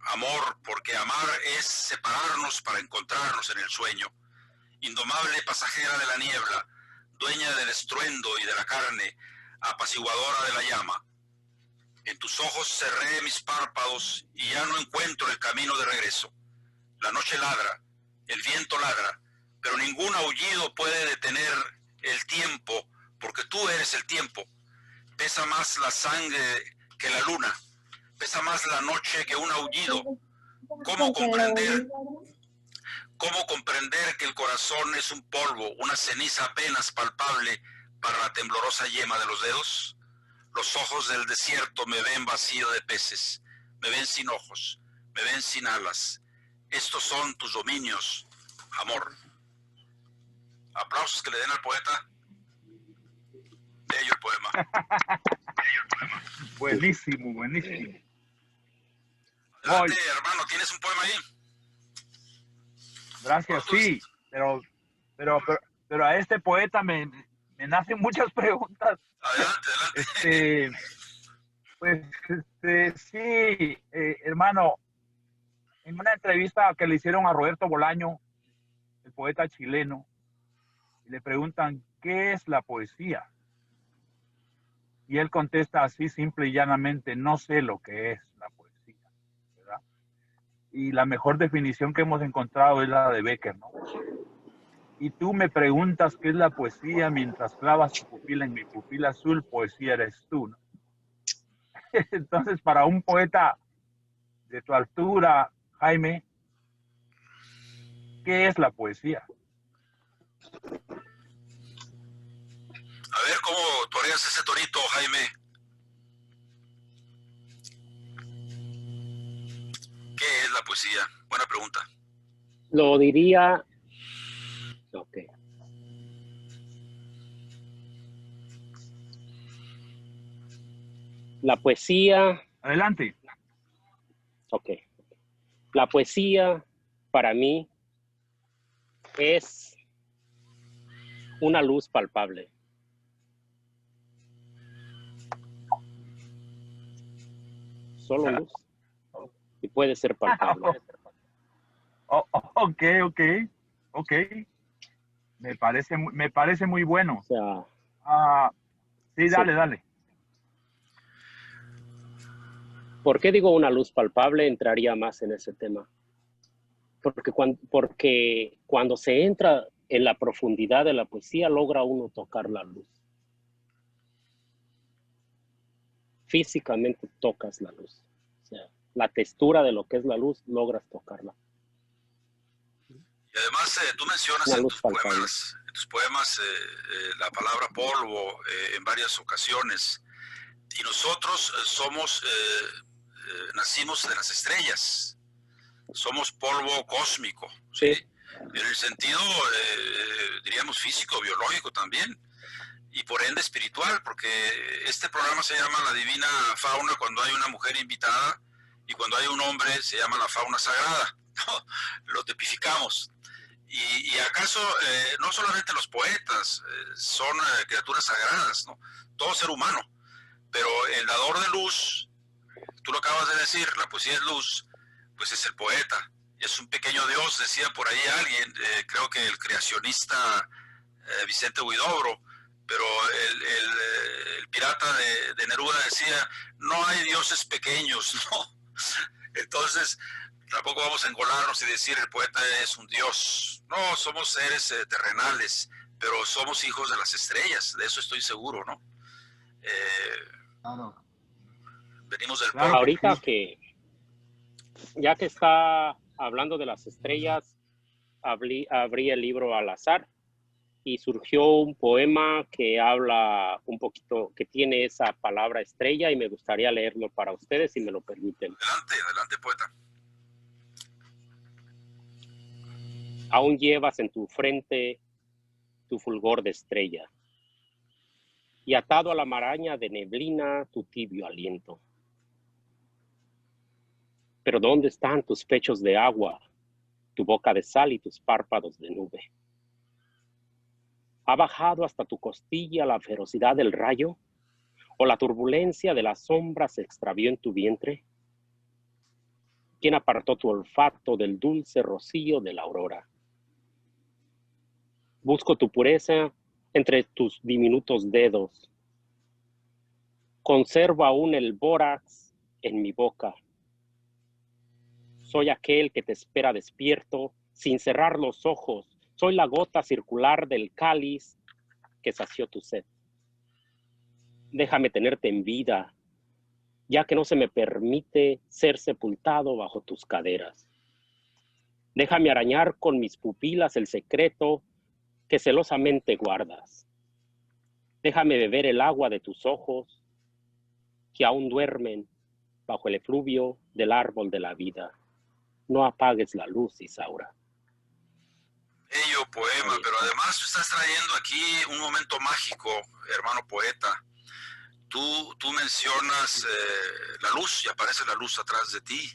amor, porque amar es separarnos para encontrarnos en el sueño. Indomable pasajera de la niebla, dueña del estruendo y de la carne, apaciguadora de la llama. En tus ojos cerré mis párpados y ya no encuentro el camino de regreso. La noche ladra, El viento ladra, pero ningún aullido puede detener el tiempo, porque tú eres el tiempo. Pesa más la sangre que la luna, pesa más la noche que un aullido. ¿Cómo comprender que el corazón es un polvo, una ceniza apenas palpable para la temblorosa yema de los dedos? Los ojos del desierto me ven vacío de peces, me ven sin ojos, me ven sin alas. Estos son tus dominios, amor. Aplausos que le den al poeta. Bello el poema. Buenísimo, buenísimo. Adelante, hermano, ¿tienes un poema ahí? Gracias, sí, pero a este poeta me nacen muchas preguntas. Adelante, adelante. Sí, hermano, en una entrevista que le hicieron a Roberto Bolaño, el poeta chileno, le preguntan, ¿qué es la poesía? Y él contesta así simple y llanamente, no sé lo que es la poesía, ¿verdad? Y la mejor definición que hemos encontrado es la de Becker, ¿no? Y tú me preguntas qué es la poesía mientras clavas tu pupila en mi pupila azul, poesía eres tú, ¿no? Entonces, para un poeta de tu altura, Jaime, ¿qué es la poesía? A ver cómo toreas ese torito, Jaime. ¿Qué es la poesía? Buena pregunta. Lo diría... Ok. La poesía... Adelante. Ok. La poesía, para mí, es una luz palpable. Solo luz. Y puede ser palpable. Ok. Me parece muy bueno. O sea, sí, dale. ¿Por qué digo una luz palpable? Entraría más en ese tema. Porque cuando se entra en la profundidad de la poesía, logra uno tocar la luz. Físicamente tocas la luz. O sea, la textura de lo que es la luz, logras tocarla. Y además tú mencionas en tus poemas la palabra polvo en varias ocasiones. Y nosotros nacimos de las estrellas. Somos polvo cósmico, ¿sí? En el sentido, diríamos, físico, biológico también, y por ende espiritual, porque este programa se llama La Divina Fauna cuando hay una mujer invitada, y cuando hay un hombre se llama la fauna sagrada, ¿no? Lo tipificamos. Y acaso no solamente los poetas son criaturas sagradas, ¿no? Todo ser humano, pero el dador de luz, tú lo acabas de decir, la poesía es luz, pues es el poeta. Es un pequeño Dios, decía por ahí alguien, creo que el creacionista Vicente Huidobro, pero el pirata de Neruda decía, no hay dioses pequeños, ¿no? Entonces, tampoco vamos a engolarnos y decir el poeta es un dios. No, somos seres terrenales, pero somos hijos de las estrellas, de eso estoy seguro, ¿no? Claro. Venimos del Claro polvo. Ahorita que, ya que está hablando de las estrellas, abrí el libro al azar y surgió un poema que habla un poquito, que tiene esa palabra estrella y me gustaría leerlo para ustedes si me lo permiten. Adelante, poeta. Aún llevas en tu frente tu fulgor de estrella y atado a la maraña de neblina tu tibio aliento. Pero ¿dónde están tus pechos de agua, tu boca de sal y tus párpados de nube? ¿Ha bajado hasta tu costilla la ferocidad del rayo? ¿O la turbulencia de las sombras se extravió en tu vientre? ¿Quién apartó tu olfato del dulce rocío de la aurora? Busco tu pureza entre tus diminutos dedos. Conservo aún el bórax en mi boca. Soy aquel que te espera despierto sin cerrar los ojos. Soy la gota circular del cáliz que sació tu sed. Déjame tenerte en vida, ya que no se me permite ser sepultado bajo tus caderas. Déjame arañar con mis pupilas el secreto que celosamente guardas. Déjame beber el agua de tus ojos, que aún duermen bajo el efluvio del árbol de la vida. No apagues la luz, Isaura. Bello poema, pero además tú estás trayendo aquí un momento mágico, hermano poeta. Tú mencionas la luz y aparece la luz atrás de ti.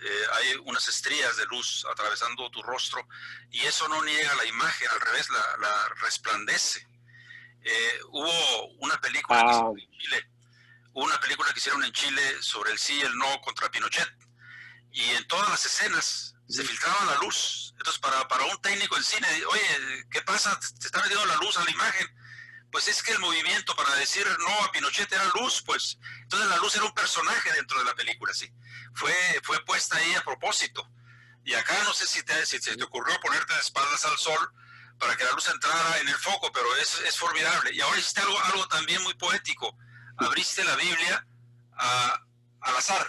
Hay unas estrías de luz atravesando tu rostro y eso no niega la imagen, al revés, la resplandece. Hubo una película que hicieron en Chile, sobre el sí y el no contra Pinochet, y en todas las escenas se filtraba la luz. Entonces para un técnico en cine, oye, ¿qué pasa? Te está metiendo la luz a la imagen. Pues es que el movimiento para decir no a Pinochet era luz, pues. Entonces la luz era un personaje dentro de la película, sí. Fue puesta ahí a propósito. Y acá no sé si te ocurrió ponerte de espaldas al sol para que la luz entrara en el foco, pero es formidable. Y ahora hiciste algo también muy poético. Abriste la Biblia al azar.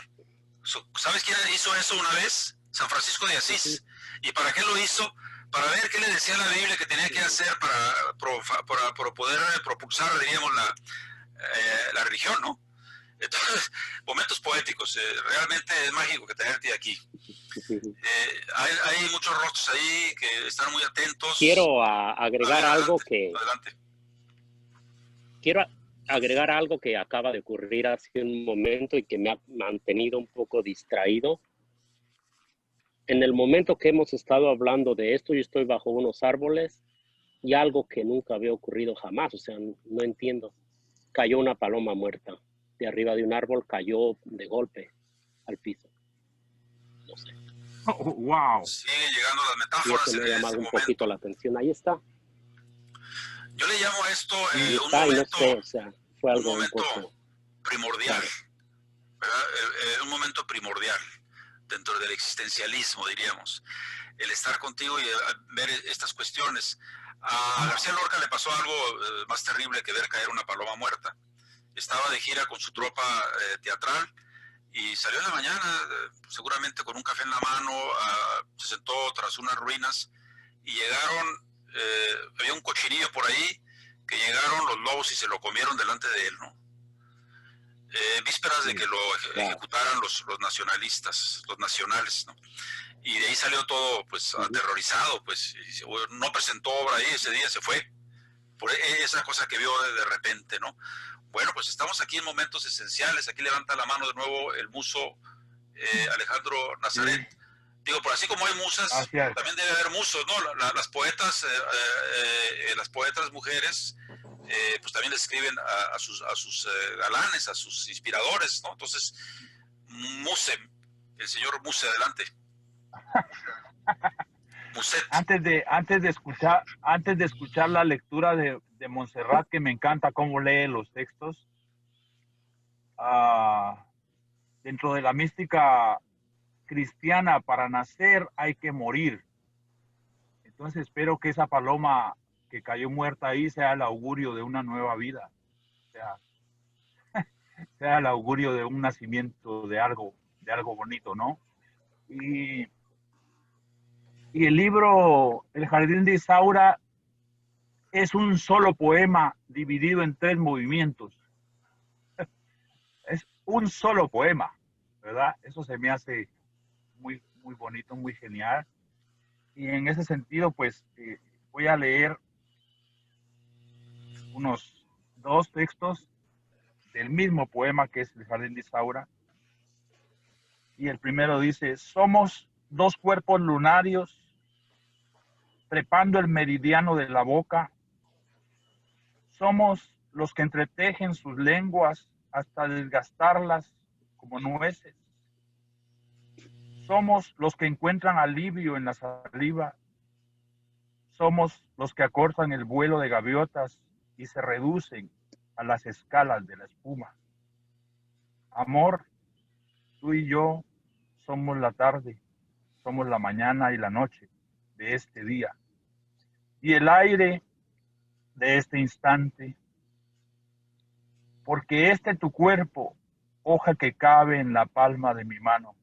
¿Sabes quién hizo eso una vez? San Francisco de Asís. ¿Y para qué lo hizo? Para ver qué le decía la Biblia que tenía que hacer para poder propulsar, diríamos, la religión, ¿no? Entonces, momentos poéticos. Realmente es mágico que tenerte aquí. Hay muchos rostros ahí que están muy atentos. Quiero agregar algo que... Adelante. Quiero agregar algo que acaba de ocurrir hace un momento y que me ha mantenido un poco distraído. En el momento que hemos estado hablando de esto, yo estoy bajo unos árboles y algo que nunca había ocurrido jamás, o sea, no entiendo. Cayó una paloma muerta de arriba de un árbol, cayó de golpe al piso. No sé. Oh, wow. Siguen llegando las Y metáforas eso me ha en llamado este un momento. poquito la atención. Ahí está. Yo le llamo a esto Ahí un está, y no momento, sé, o sea, fue un algo un momento poco... primordial, Claro. ¿verdad? Un momento primordial dentro del existencialismo, diríamos. El estar contigo y ver estas cuestiones. A García Lorca le pasó algo más terrible que ver caer una paloma muerta. Estaba de gira con su tropa teatral y salió en la mañana, seguramente con un café en la mano, se sentó tras unas ruinas y llegaron, había un cochinillo por ahí, que llegaron los lobos y se lo comieron delante de él, ¿no? Vísperas de que lo ejecutaran los nacionalistas, los nacionales, ¿no? Y de ahí salió todo, pues, aterrorizado, pues, no presentó obra ahí, ese día se fue, por esa cosa que vio de repente, ¿no? Bueno, pues estamos aquí en momentos esenciales, aquí levanta la mano de nuevo el muso Alejandro Nazaret. Sí. Digo, por así como hay musas, también debe haber musos, ¿no? Las poetas mujeres, pues también escriben a sus galanes, a sus inspiradores, ¿no? Entonces, Muse, el señor Muse, adelante. Muset. Antes de escuchar la lectura de Montserrat, que me encanta cómo lee los textos, dentro de la mística cristiana, para nacer hay que morir. Entonces espero que esa paloma que cayó muerta ahí sea el augurio de una nueva vida, sea el augurio de un nacimiento de algo bonito, ¿no? Y el libro El Jardín de Isaura es un solo poema dividido en 3 movimientos. Es un solo poema, ¿verdad? Eso se me hace muy, muy bonito, muy genial. Y en ese sentido, pues, voy a leer unos 2 textos del mismo poema que es El Jardín de Isaura. Y el primero dice: somos 2 cuerpos lunarios trepando el meridiano de la boca. Somos los que entretejen sus lenguas hasta desgastarlas como nueces. Somos los que encuentran alivio en la saliva. Somos los que acortan el vuelo de gaviotas y se reducen a las escalas de la espuma. Amor, tú y yo somos la tarde, somos la mañana y la noche. de este día y el aire de este instante, porque este tu cuerpo, hoja que cabe en la palma de mi mano.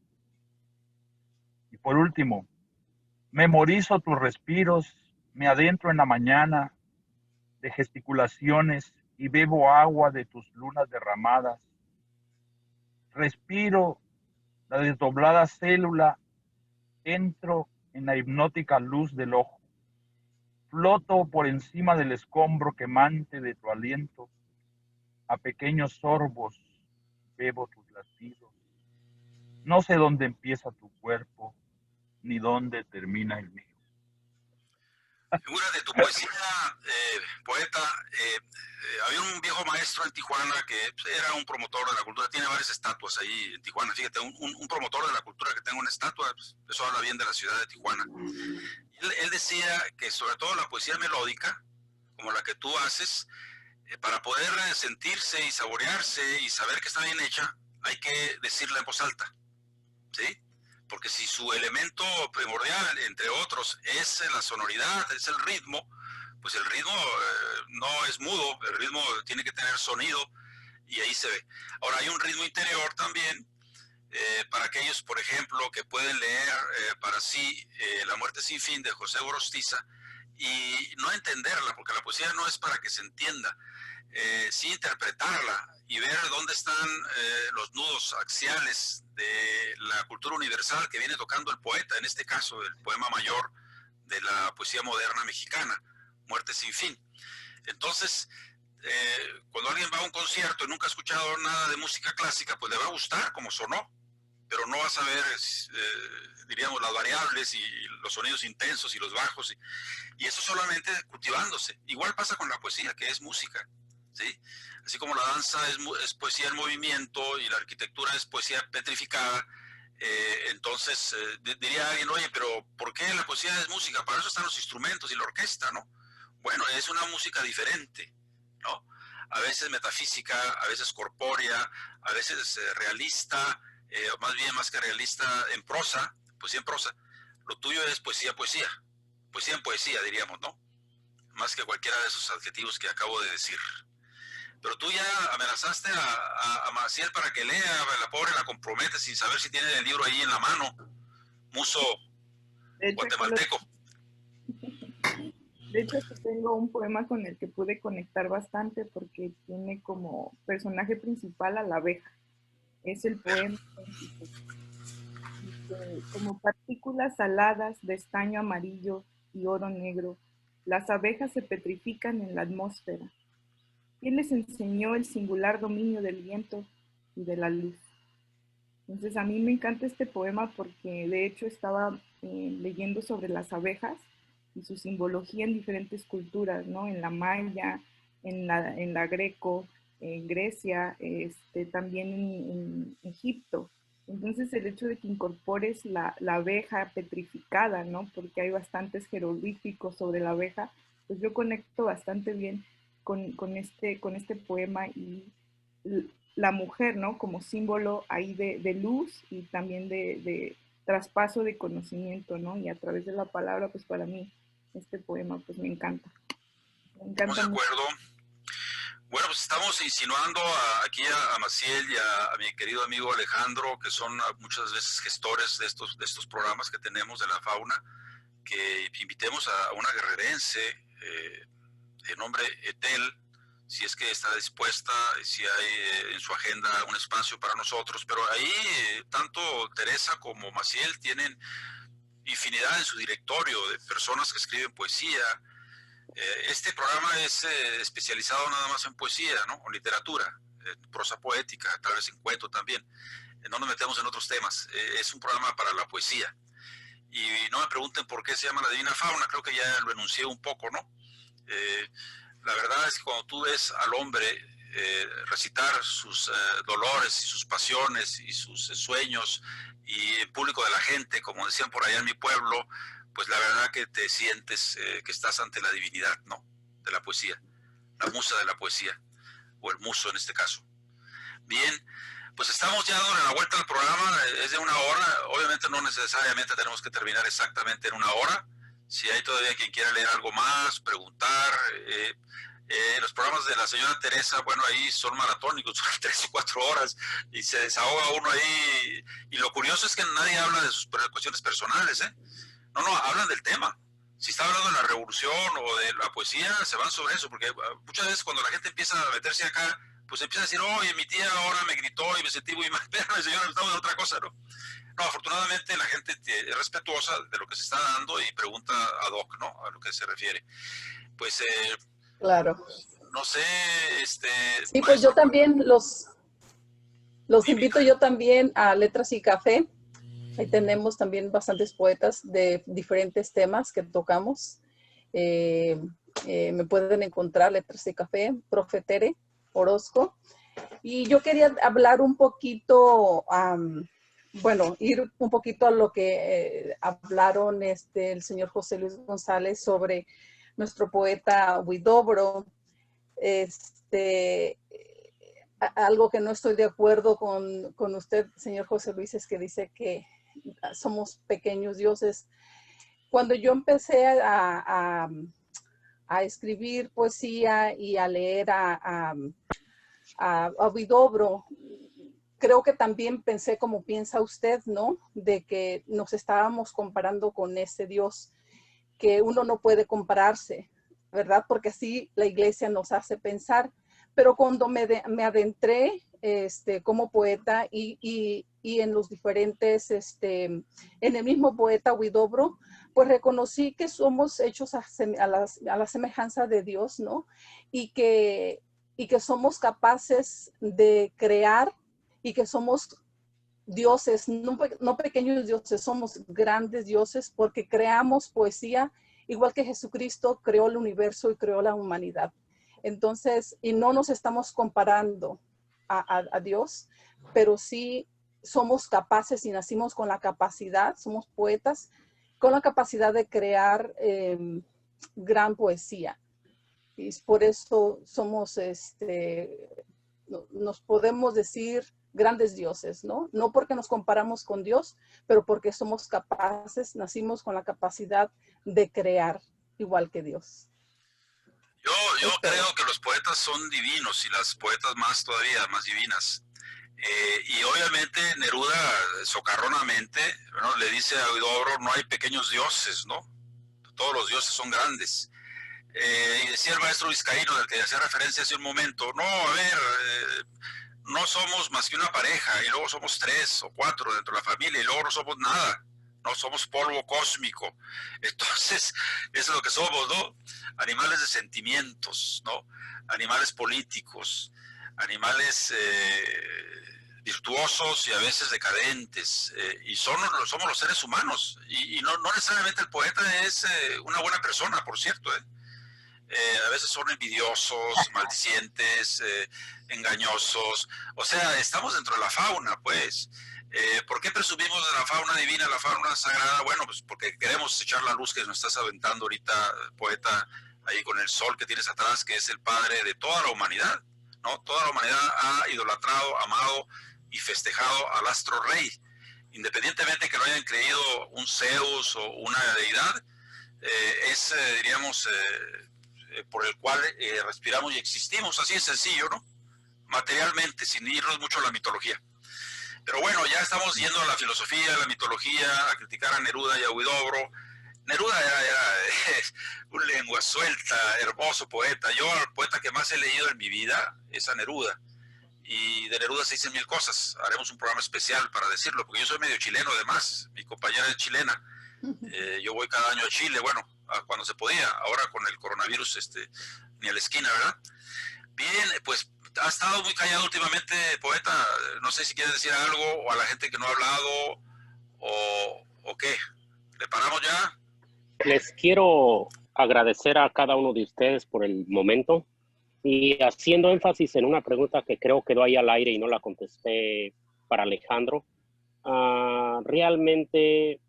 Y por último, memorizo tus respiros, me adentro en la mañana de gesticulaciones y bebo agua de tus lunas derramadas. Respiro la desdoblada célula, entro en la hipnótica luz del ojo. Floto por encima del escombro quemante de tu aliento. A pequeños sorbos bebo tus latidos. No sé dónde empieza tu cuerpo, ni dónde termina el mío. Figura de tu poesía, poeta, había un viejo maestro en Tijuana que era un promotor de la cultura, tiene varias estatuas ahí en Tijuana, fíjate, un promotor de la cultura que tenga una estatua, pues, eso habla bien de la ciudad de Tijuana. Él decía que sobre todo la poesía melódica, como la que tú haces, para poder sentirse y saborearse y saber que está bien hecha, hay que decirla en voz alta, ¿sí? Porque si su elemento primordial, entre otros, es la sonoridad, es el ritmo, pues el ritmo no es mudo, el ritmo tiene que tener sonido y ahí se ve. Ahora hay un ritmo interior también, para aquellos, por ejemplo, que pueden leer para sí La muerte sin fin de José Gorostiza y no entenderla, porque la poesía no es para que se entienda, sí interpretarla y ver dónde están los nudos axiales de la cultura universal que viene tocando el poeta, en este caso el poema mayor de la poesía moderna mexicana, Muerte sin fin. Entonces, cuando alguien va a un concierto y nunca ha escuchado nada de música clásica, pues le va a gustar como sonó, pero no va a saber, diríamos, las variables y los sonidos intensos y los bajos, y eso solamente cultivándose. Igual pasa con la poesía, que es música, ¿sí? Así como la danza es poesía en movimiento y la arquitectura es poesía petrificada, entonces diría alguien, oye, pero ¿por qué la poesía es música? Para eso están los instrumentos y la orquesta, ¿no? Bueno, es una música diferente, ¿no? A veces metafísica, a veces corpórea, a veces realista, o más que realista en prosa, poesía en prosa. Lo tuyo es poesía en poesía, diríamos, ¿no? Más que cualquiera de esos adjetivos que acabo de decir. Pero tú ya amenazaste a Maciel para que lea, la pobre la compromete sin saber si tiene el libro ahí en la mano. Muso guatemalteco. De hecho, tengo un poema con el que pude conectar bastante porque tiene como personaje principal a la abeja. Es el poema como partículas aladas de estaño amarillo y oro negro, las abejas se petrifican en la atmósfera. ¿Quién les enseñó el singular dominio del viento y de la luz? Entonces a mí me encanta este poema porque de hecho estaba leyendo sobre las abejas y su simbología en diferentes culturas, ¿no? En la maya, en la greco, en Grecia, también en Egipto. Entonces el hecho de que incorpores la abeja petrificada, ¿no? Porque hay bastantes jeroglíficos sobre la abeja, pues yo conecto bastante bien con este poema y la mujer, ¿no? Como símbolo ahí de luz y también de traspaso de conocimiento, ¿no? Y a través de la palabra, pues para mí este poema pues me encanta. Me encanta de acuerdo. Bueno, pues estamos insinuando aquí a Maciel y a mi querido amigo Alejandro, que son muchas veces gestores de estos programas que tenemos de la fauna, que invitemos a una guerrerense de nombre Etel, si es que está dispuesta, si hay en su agenda un espacio para nosotros, pero ahí tanto Teresa como Maciel tienen infinidad en su directorio de personas que escriben poesía. Este programa es especializado nada más en poesía, ¿no? O literatura, prosa poética, tal vez en cuento también. No nos metemos en otros temas. Es un programa para la poesía. Y no me pregunten por qué se llama La Divina Fauna, creo que ya lo enuncié un poco, ¿no? La verdad es que cuando tú ves al hombre recitar sus dolores y sus pasiones y sus sueños y en público de la gente, como decían por allá en mi pueblo, pues la verdad que te sientes que estás ante la divinidad, ¿no? De la poesía, la musa de la poesía, o el muso en este caso. Bien, pues estamos ya dándole la vuelta al programa, es de 1 hora, obviamente no necesariamente tenemos que terminar exactamente en 1 hora, Si hay todavía quien quiera leer algo más, preguntar. Los programas de la señora Teresa, bueno, ahí son maratónicos, son 3 y 4 horas y se desahoga uno ahí. Y lo curioso es que nadie habla de sus cuestiones personales, ¿eh? No, hablan del tema. Si está hablando de la revolución o de la poesía, se van sobre eso, porque muchas veces cuando la gente empieza a meterse acá, pues empieza a decir, oye, mi tía ahora me gritó y me sentí muy mal, pero el señor estaba de otra cosa, ¿no? No, afortunadamente la gente es respetuosa de lo que se está dando y pregunta ad hoc, ¿no? A lo que se refiere. Pues, Claro. no sé, Sí, pues yo también los dime. invito yo también a Letras y Café. Ahí tenemos también bastantes poetas de diferentes temas que tocamos. Me pueden encontrar Letras y Café, Profe Tere Orozco. Y yo quería hablar un poquito, bueno, ir un poquito a lo que hablaron el señor José Luis González sobre nuestro poeta Huidobro. Algo que no estoy de acuerdo con usted, señor José Luis, es que dice que somos pequeños dioses. Cuando yo empecé a escribir poesía y a leer a Huidobro, creo que también pensé como piensa usted, ¿no? De que nos estábamos comparando con ese Dios que uno no puede compararse, ¿verdad? Porque así la iglesia nos hace pensar. Pero cuando me adentré como poeta y en los diferentes, en el mismo poeta Huidobro, pues reconocí que somos hechos a la semejanza de Dios, ¿no? Y que somos capaces de crear y que somos dioses, no pequeños dioses, somos grandes dioses porque creamos poesía igual que Jesucristo creó el universo y creó la humanidad. Entonces, y no nos estamos comparando a Dios, pero sí somos capaces y nacimos con la capacidad, somos poetas, con la capacidad de crear gran poesía. Y por eso somos, nos podemos decir grandes dioses, ¿no? No porque nos comparamos con Dios, pero porque somos capaces, nacimos con la capacidad de crear igual que Dios. Yo creo que los poetas son divinos y las poetas más todavía, más divinas. Y obviamente Neruda, socarronamente, ¿no?, le dice a Huidobro, no hay pequeños dioses, ¿no? Todos los dioses son grandes. Y decía el maestro vizcaíno, del que hacía referencia hace un momento, no, a ver, no somos más que una pareja, y luego somos 3 o 4 dentro de la familia, y luego no somos nada, no somos polvo cósmico. Entonces, eso es lo que somos, ¿no? Animales de sentimientos, ¿no? Animales políticos, animales virtuosos y a veces decadentes, y somos los seres humanos, y no necesariamente el poeta es una buena persona, por cierto, a veces son envidiosos, maldicientes, engañosos. O sea, estamos dentro de la fauna, pues. ¿Por qué presumimos de la fauna divina, la fauna sagrada? Bueno, pues porque queremos echar la luz que nos estás aventando ahorita, poeta, ahí con el sol que tienes atrás, que es el padre de toda la humanidad, ¿no? Toda la humanidad ha idolatrado, amado y festejado al astro rey. Independientemente que no hayan creído un Zeus o una deidad, diríamos, por el cual respiramos y existimos, así es sencillo, ¿no? Materialmente, sin irnos mucho a la mitología. Pero bueno, ya estamos yendo a la filosofía, a la mitología, a criticar a Neruda y a Huidobro. Neruda era un lengua suelta, hermoso poeta. Yo, el poeta que más he leído en mi vida es a Neruda. Y de Neruda se dicen 1000 cosas. Haremos un programa especial para decirlo, porque yo soy medio chileno además. Mi compañera es chilena. Yo voy cada año a Chile, bueno, cuando se podía. Ahora con el coronavirus, ni a la esquina, ¿verdad? Bien, pues ha estado muy callado últimamente, poeta. No sé si quieres decir algo, o a la gente que no ha hablado, o qué. ¿Le paramos ya? Les quiero agradecer a cada uno de ustedes por el momento y haciendo énfasis en una pregunta que creo quedó ahí al aire y no la contesté para Alejandro. Realmente,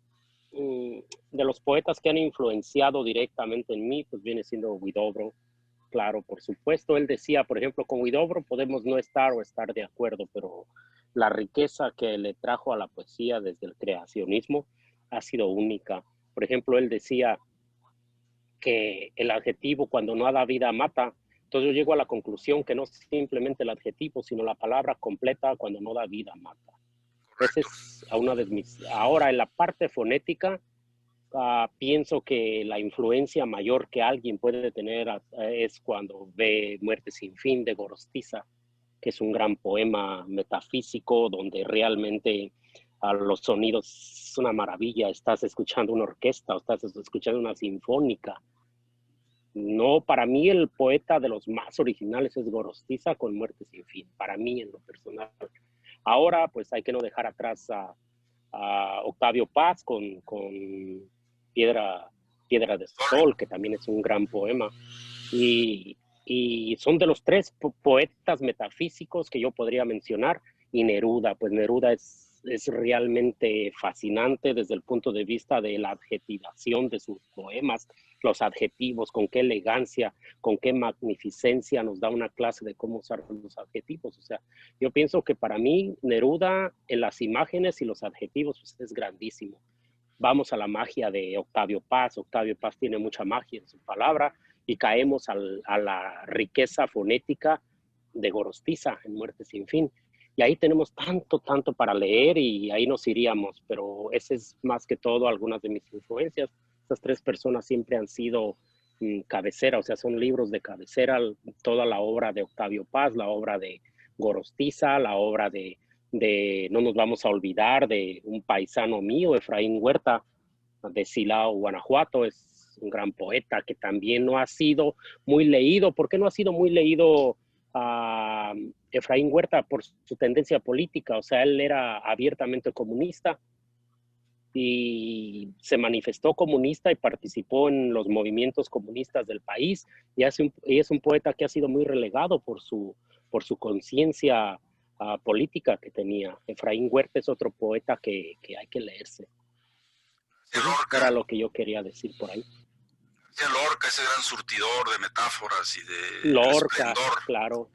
de los poetas que han influenciado directamente en mí, pues viene siendo Huidobro. Claro, por supuesto, él decía, por ejemplo, con Huidobro podemos no estar o estar de acuerdo, pero la riqueza que le trajo a la poesía desde el creacionismo ha sido única. Por ejemplo, él decía, que el adjetivo cuando no da vida mata. Entonces yo llego a la conclusión que no simplemente el adjetivo, sino la palabra completa cuando no da vida mata. Esa es una de mis... Ahora, en la parte fonética, pienso que la influencia mayor que alguien puede tener es cuando ve Muerte sin fin de Gorostiza, que es un gran poema metafísico donde realmente los sonidos es una maravilla. Estás escuchando una orquesta o estás escuchando una sinfónica. No, para mí el poeta de los más originales es Gorostiza con Muerte sin fin, para mí en lo personal. Ahora, pues hay que no dejar atrás a Octavio Paz con Piedra de Sol, que también es un gran poema. Y son de los tres poetas metafísicos que yo podría mencionar. Y Neruda, pues Neruda es realmente fascinante desde el punto de vista de la adjetivación de sus poemas, los adjetivos, con qué elegancia, con qué magnificencia nos da una clase de cómo usar los adjetivos. O sea, yo pienso que para mí Neruda en las imágenes y los adjetivos pues, es grandísimo. Vamos a la magia de Octavio Paz. Octavio Paz tiene mucha magia en su palabra y caemos a la riqueza fonética de Gorostiza en Muerte sin fin. Y ahí tenemos tanto para leer y ahí nos iríamos, pero ese es más que todo algunas de mis influencias. Estas tres personas siempre han sido cabecera, o sea, son libros de cabecera, toda la obra de Octavio Paz, la obra de Gorostiza, la obra de no nos vamos a olvidar de un paisano mío, Efraín Huerta, de Silao, Guanajuato. Es un gran poeta que también no ha sido muy leído. ¿Por qué no ha sido muy leído Efraín Huerta? Por su tendencia política. O sea, él era abiertamente comunista y se manifestó comunista y participó en los movimientos comunistas del país. Y es un poeta que ha sido muy relegado por su conciencia política que tenía. Efraín Huerta es otro poeta que hay que leerse. Lorca, era lo que yo quería decir por ahí. Lorca, ese gran surtidor de metáforas y de Lorca, esplendor. claro.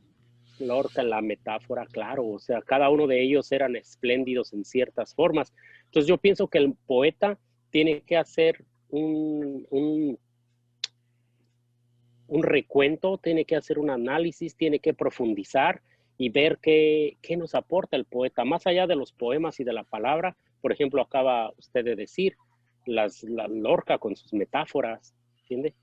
Lorca en la metáfora, claro. O sea, cada uno de ellos eran espléndidos en ciertas formas. Entonces yo pienso que el poeta tiene que hacer un recuento, tiene que hacer un análisis, tiene que profundizar y ver qué nos aporta el poeta, más allá de los poemas y de la palabra. Por ejemplo, acaba usted de decir, la Lorca con sus metáforas, ¿entiende?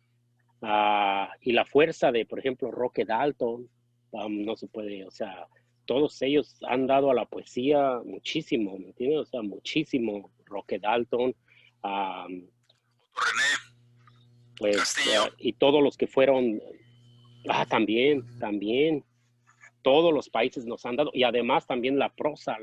Y la fuerza de, por ejemplo, Roque Dalton, no se puede, o sea, todos ellos han dado a la poesía muchísimo, ¿me entiendes? O sea, muchísimo. Roque Dalton, René, pues, Castillo. Y todos los que fueron, también, todos los países nos han dado, y además también la prosa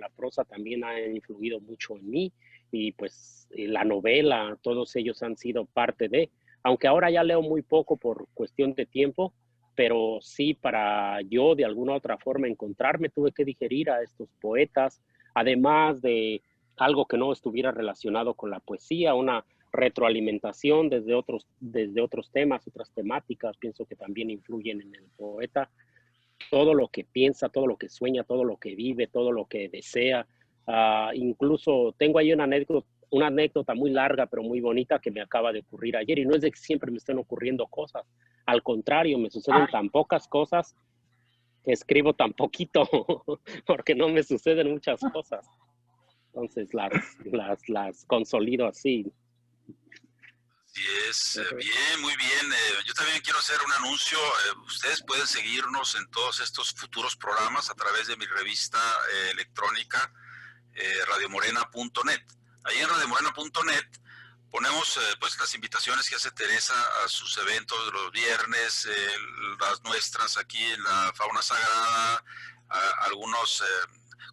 también ha influido mucho en mí, y pues la novela, todos ellos han sido parte de, aunque ahora ya leo muy poco por cuestión de tiempo, pero sí para yo de alguna otra forma encontrarme tuve que digerir a estos poetas, además de algo que no estuviera relacionado con la poesía, una retroalimentación desde otros temas, otras temáticas, pienso que también influyen en el poeta. Todo lo que piensa, todo lo que sueña, todo lo que vive, todo lo que desea. Incluso tengo ahí una anécdota muy larga, pero muy bonita que me acaba de ocurrir ayer. Y no es de que siempre me estén ocurriendo cosas. Al contrario, me suceden tan pocas cosas que escribo tan poquito, porque no me suceden muchas cosas. Entonces las consolido así. Así es, bien, muy bien. Yo también quiero hacer un anuncio. Ustedes pueden seguirnos en todos estos futuros programas a través de mi revista electrónica radiomorena.net. Ahí en radiomorena.net ponemos pues las invitaciones que hace Teresa a sus eventos de los viernes, las nuestras aquí en la Fauna Sagrada, algunos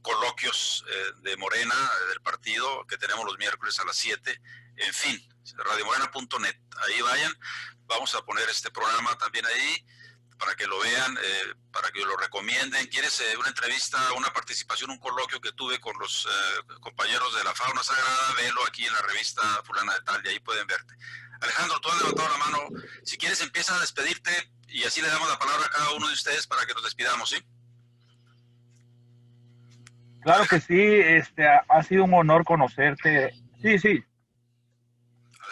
coloquios de Morena, del partido, que tenemos los miércoles a las 7, en fin, radiomorena.net, ahí vayan, vamos a poner este programa también ahí, para que lo vean, para que lo recomienden. ¿Quieres una entrevista, una participación, un coloquio que tuve con los compañeros de la Fauna Sagrada? Velo aquí en la revista fulana de tal y ahí pueden verte. Alejandro, tú has levantado la mano. Si quieres, empieza a despedirte y así le damos la palabra a cada uno de ustedes para que nos despidamos, ¿sí? Claro que sí, ha sido un honor conocerte. Sí.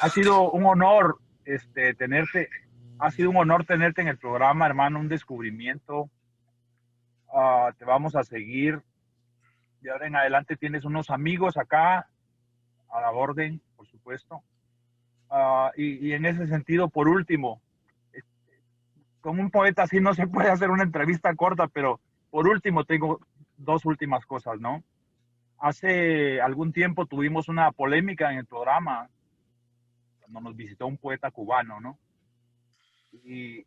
Ha sido un honor tenerte. Ha sido un honor tenerte en el programa, hermano, un descubrimiento. Te vamos a seguir. De ahora en adelante tienes unos amigos acá, a la orden, por supuesto. Y en ese sentido, por último, con un poeta así no se puede hacer una entrevista corta, pero por último tengo dos últimas cosas, ¿no? Hace algún tiempo tuvimos una polémica en el programa cuando nos visitó un poeta cubano, ¿no? Y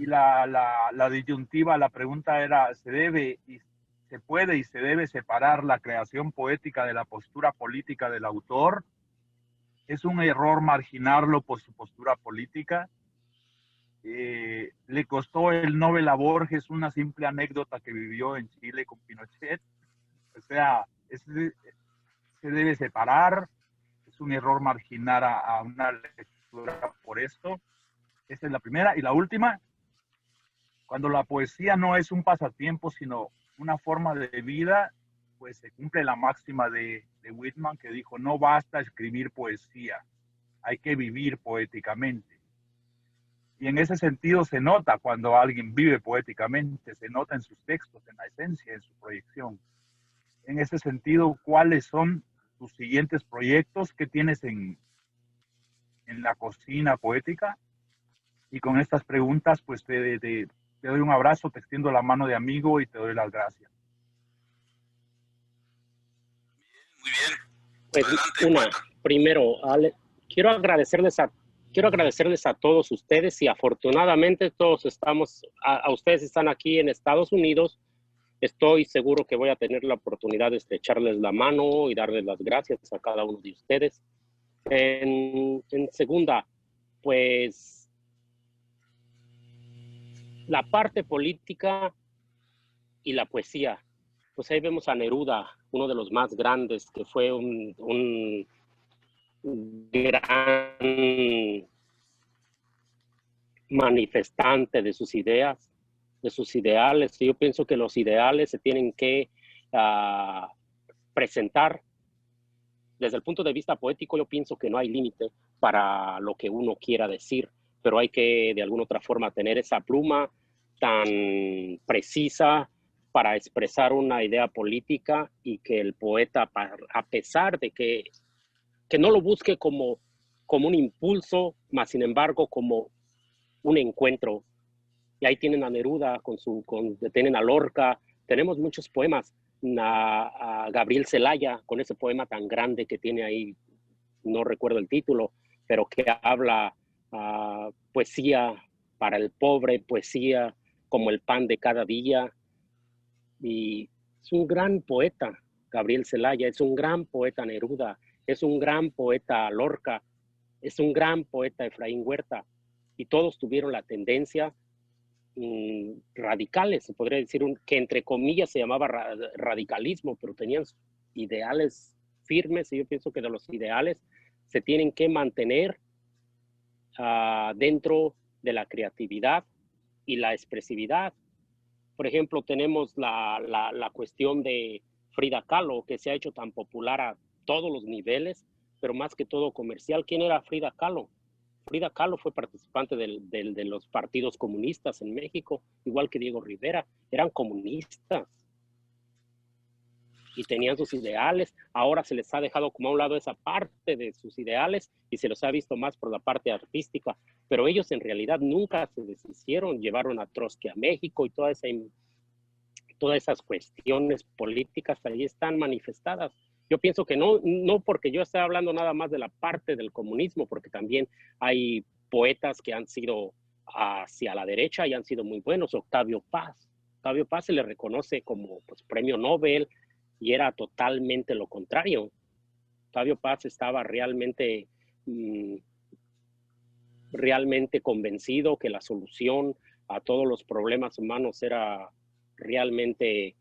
la disyuntiva, la pregunta era, se puede y se debe separar la creación poética de la postura política del autor? ¿Es un error marginarlo por su postura política? ¿Le costó el Nobel a Borges una simple anécdota que vivió en Chile con Pinochet? O sea, se debe separar, es un error marginar a una lectura por esto. Esa es la primera. Y la última, cuando la poesía no es un pasatiempo, sino una forma de vida, pues se cumple la máxima de Whitman que dijo, no basta escribir poesía, hay que vivir poéticamente. Y en ese sentido se nota cuando alguien vive poéticamente, se nota en sus textos, en la esencia, en su proyección. En ese sentido, ¿cuáles son tus siguientes proyectos que tienes en la cocina poética? Y con estas preguntas, pues te doy un abrazo, te extiendo la mano de amigo y te doy las gracias. Muy bien. Pues Adelante, poeta. primero, Ale, quiero agradecerles a todos ustedes y afortunadamente todos a ustedes están aquí en Estados Unidos. Estoy seguro que voy a tener la oportunidad de estrecharles la mano y darles las gracias a cada uno de ustedes. En segunda, pues la parte política y la poesía. Pues ahí vemos a Neruda, uno de los más grandes, que fue un gran manifestante de sus ideas, de sus ideales. Yo pienso que los ideales se tienen que presentar desde el punto de vista poético. Yo pienso que no hay límite para lo que uno quiera decir, pero hay que de alguna otra forma tener esa pluma tan precisa para expresar una idea política y que el poeta, a pesar de que no lo busque como un impulso, más sin embargo como un encuentro. Y ahí tienen a Neruda, tienen a Lorca, tenemos muchos poemas, a Gabriel Celaya, con ese poema tan grande que tiene ahí, no recuerdo el título, pero que habla poesía para el pobre, poesía como el pan de cada día. Y es un gran poeta, Gabriel Celaya, es un gran poeta Neruda, es un gran poeta Lorca, es un gran poeta Efraín Huerta, y todos tuvieron la tendencia radicales, se podría decir, que entre comillas se llamaba radicalismo, pero tenían ideales firmes, y yo pienso que de los ideales se tienen que mantener dentro de la creatividad y la expresividad. Por ejemplo, tenemos la cuestión de Frida Kahlo, que se ha hecho tan popular a todos los niveles, pero más que todo comercial. ¿Quién era Frida Kahlo? Frida Kahlo fue participante de los partidos comunistas en México, igual que Diego Rivera, eran comunistas y tenían sus ideales. Ahora se les ha dejado como a un lado esa parte de sus ideales y se los ha visto más por la parte artística, pero ellos en realidad nunca se deshicieron, llevaron a Trotsky a México y todas esas cuestiones políticas ahí están manifestadas. Yo pienso que no porque yo esté hablando nada más de la parte del comunismo, porque también hay poetas que han sido hacia la derecha y han sido muy buenos. Octavio Paz se le reconoce como pues, premio Nobel y era totalmente lo contrario. Octavio Paz estaba realmente convencido que la solución a todos los problemas humanos era realmente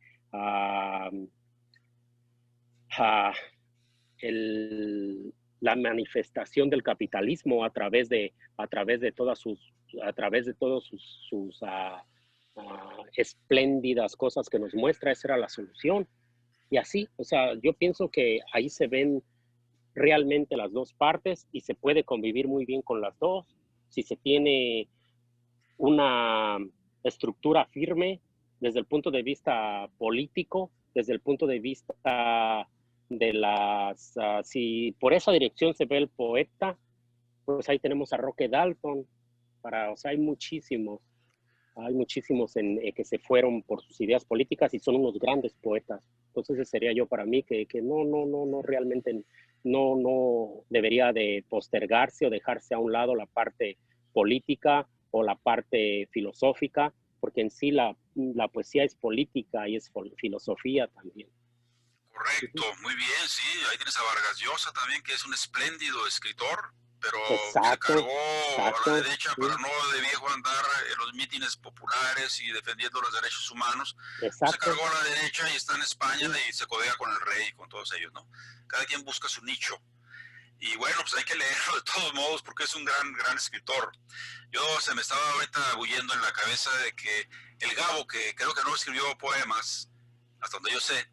la manifestación del capitalismo a través de todos sus espléndidas cosas que nos muestra. Esa era la solución. Y así, o sea, yo pienso que ahí se ven realmente las dos partes y se puede convivir muy bien con las dos. Si se tiene una estructura firme desde el punto de vista político, desde el punto de vista de las... si por esa dirección se ve el poeta, pues ahí tenemos a Roque Dalton. O sea, hay muchísimos que se fueron por sus ideas políticas y son unos grandes poetas. Entonces ese sería yo para mí, que no realmente no debería de postergarse o dejarse a un lado la parte política o la parte filosófica, porque en sí la poesía es política y es filosofía también. Correcto, muy bien, sí. Ahí tienes a Vargas Llosa también, que es un espléndido escritor, pero Exacto, se cargó exacto, a la derecha sí. para no de viejo andar en los mítines populares y defendiendo los derechos humanos. Exacto. Se cargó a la derecha y está en España Sí. y se codea con el rey y con todos ellos, ¿no? Cada quien busca su nicho. Y bueno, pues hay que leerlo de todos modos porque es un gran escritor. Se me estaba ahorita bullendo en la cabeza de que el Gabo, que creo que no escribió poemas, hasta donde yo sé,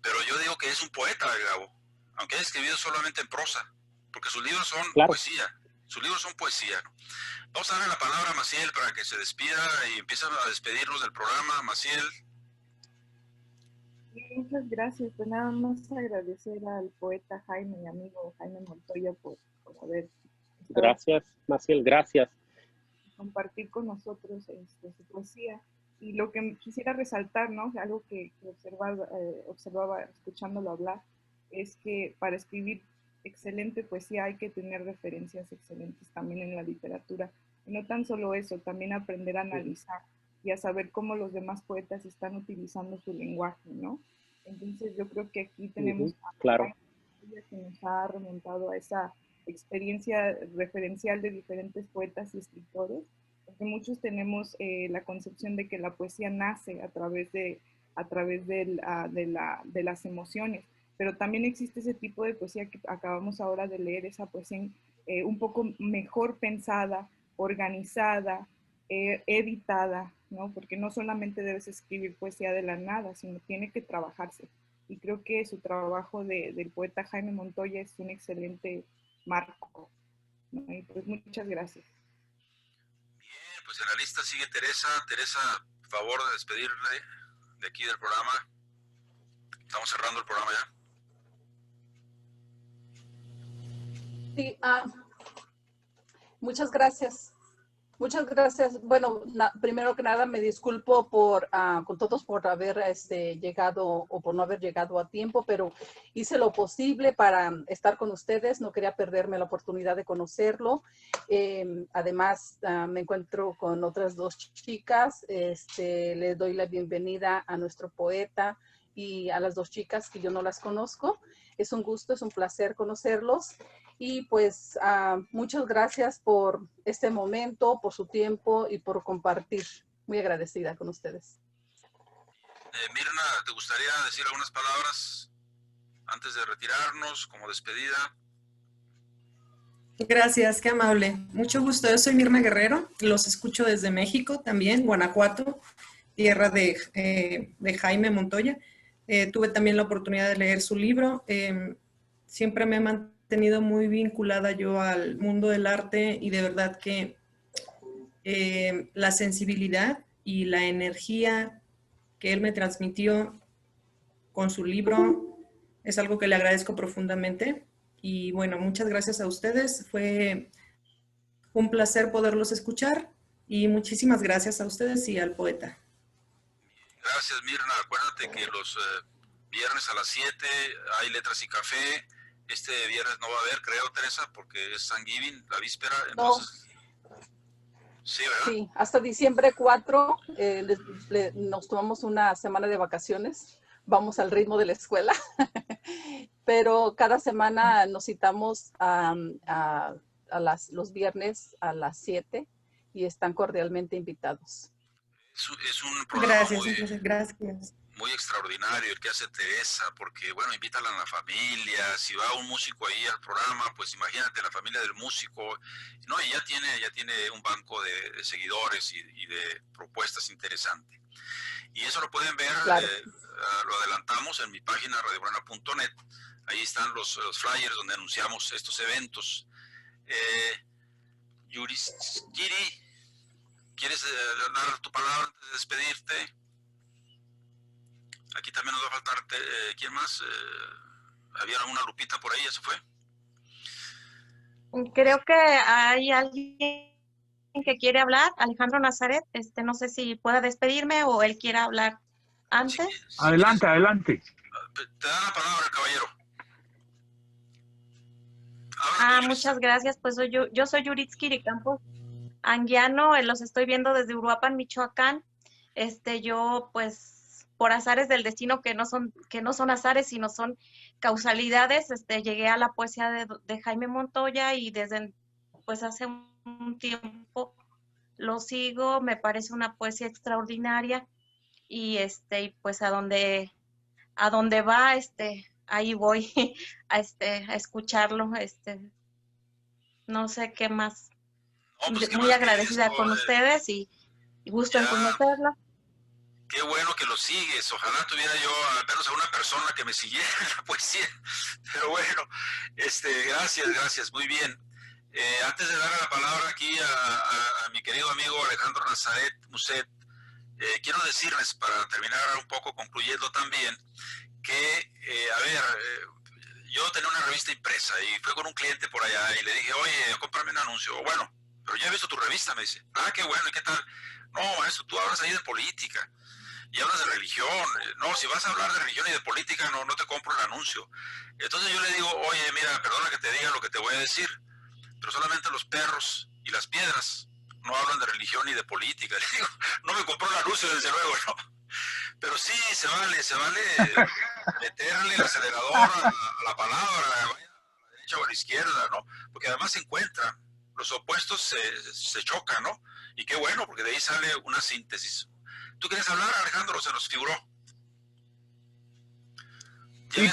pero yo digo que es un poeta el Gabo, aunque haya escribido solamente en prosa, porque sus libros son poesía. Sus libros son poesía, ¿no? Vamos a darle la palabra a Maciel para que se despida y empiece a despedirnos del programa. Maciel. Muchas gracias. Pues nada más agradecer al poeta Jaime, mi amigo Jaime Montoya, por haber estado. Gracias, Maciel, gracias. Compartir con nosotros su poesía. Y lo que quisiera resaltar, ¿no? Algo que observaba escuchándolo hablar, es que para escribir excelente poesía hay que tener referencias excelentes también en la literatura. Y no tan solo eso, también aprender a analizar y a saber cómo los demás poetas están utilizando su lenguaje, ¿no? Entonces yo creo que aquí tenemos claro. a que nos ha remontado a esa experiencia referencial de diferentes poetas y escritores, porque muchos tenemos la concepción de que la poesía nace a través de las emociones, pero también existe ese tipo de poesía que acabamos ahora de leer, esa poesía un poco mejor pensada, organizada, editada, ¿no? Porque no solamente debes escribir poesía de la nada, sino tiene que trabajarse. Y creo que su trabajo del poeta Jaime Montoya es un excelente marco, ¿no? Y pues muchas gracias. Bien, pues en la lista sigue Teresa. Teresa, por favor de despedirle de aquí del programa. Estamos cerrando el programa ya. Sí, muchas gracias. Muchas gracias. Bueno, primero que nada me disculpo con todos por haber llegado o por no haber llegado a tiempo, pero hice lo posible para estar con ustedes. No quería perderme la oportunidad de conocerlo. Además, me encuentro con otras dos chicas. Les doy la bienvenida a nuestro poeta y a las dos chicas que yo no las conozco. Es un gusto, es un placer conocerlos. Y pues muchas gracias por este momento, por su tiempo y por compartir. Muy agradecida con ustedes. Mirna, ¿te gustaría decir algunas palabras antes de retirarnos como despedida? Gracias, qué amable. Mucho gusto. Yo soy Mirna Guerrero. Los escucho desde México también, Guanajuato, tierra de Jaime Montoya. Tuve también la oportunidad de leer su libro. Siempre me he mantenido muy vinculada yo al mundo del arte y de verdad que la sensibilidad y la energía que él me transmitió con su libro es algo que le agradezco profundamente. Y bueno, muchas gracias a ustedes. Fue un placer poderlos escuchar y muchísimas gracias a ustedes y al poeta. Gracias, Mirna. Acuérdate que los viernes a las 7 hay Letras y Café. Este viernes no va a haber, creo, Teresa, porque es Thanksgiving, la víspera. Entonces, no. Sí, ¿verdad? Sí, hasta diciembre 4 nos tomamos una semana de vacaciones. Vamos al ritmo de la escuela. Pero cada semana nos citamos los viernes a las 7 y están cordialmente invitados. Es un programa gracias. Muy extraordinario el que hace Teresa, porque, bueno, invítalas a la familia. Si va un músico ahí al programa, pues imagínate la familia del músico, ¿no? Y ya tiene un banco de seguidores y de propuestas interesantes. Y eso lo pueden ver, claro. Lo adelantamos en mi página radiobuena.net. Ahí están los flyers donde anunciamos estos eventos. Yuris Giri, ¿quieres dar tu palabra antes de despedirte? Aquí también nos va a faltar, ¿quién más? Había una Lupita por ahí, ¿eso fue? Creo que hay alguien que quiere hablar, Alejandro Nazaret. No sé si pueda despedirme o él quiera hablar antes. Sí, Adelante, adelante. Te da la palabra, caballero. Muchas gracias. Pues yo soy Yuritz Quiricampos Anguiano, los estoy viendo desde Uruapan, Michoacán. Yo pues por azares del destino que no son azares, sino son causalidades, llegué a la poesía de Jaime Montoya y desde pues hace un tiempo lo sigo, me parece una poesía extraordinaria y pues a donde va, ahí voy a escucharlo, no sé qué más. No, pues, muy agradecida con ustedes y gusto en conocerla. Qué bueno que lo sigues. Ojalá tuviera yo al menos a una persona que me siguiera en la poesía. Pero bueno, gracias, muy bien. Antes de dar la palabra aquí a mi querido amigo Alejandro Nazaret Muset, quiero decirles, para terminar un poco concluyendo también, que, yo tenía una revista impresa y fui con un cliente por allá y le dije, oye, cómprame un anuncio. Bueno, pero ya he visto tu revista, me dice. Qué bueno, ¿y qué tal? No, maestro, tú hablas ahí de política y hablas de religión. No, si vas a hablar de religión y de política, no te compro el anuncio. Entonces yo le digo, oye, mira, perdona que te diga lo que te voy a decir, pero solamente los perros y las piedras no hablan de religión ni de política. Le digo, no me compró el anuncio, desde luego, ¿no? Pero sí, se vale meterle el acelerador a la palabra, a la derecha o a la izquierda, ¿no? Porque además se encuentran, los opuestos se chocan, ¿no? Y qué bueno, porque de ahí sale una síntesis. ¿Tú quieres hablar, Alejandro? Se nos figuró. ¿Y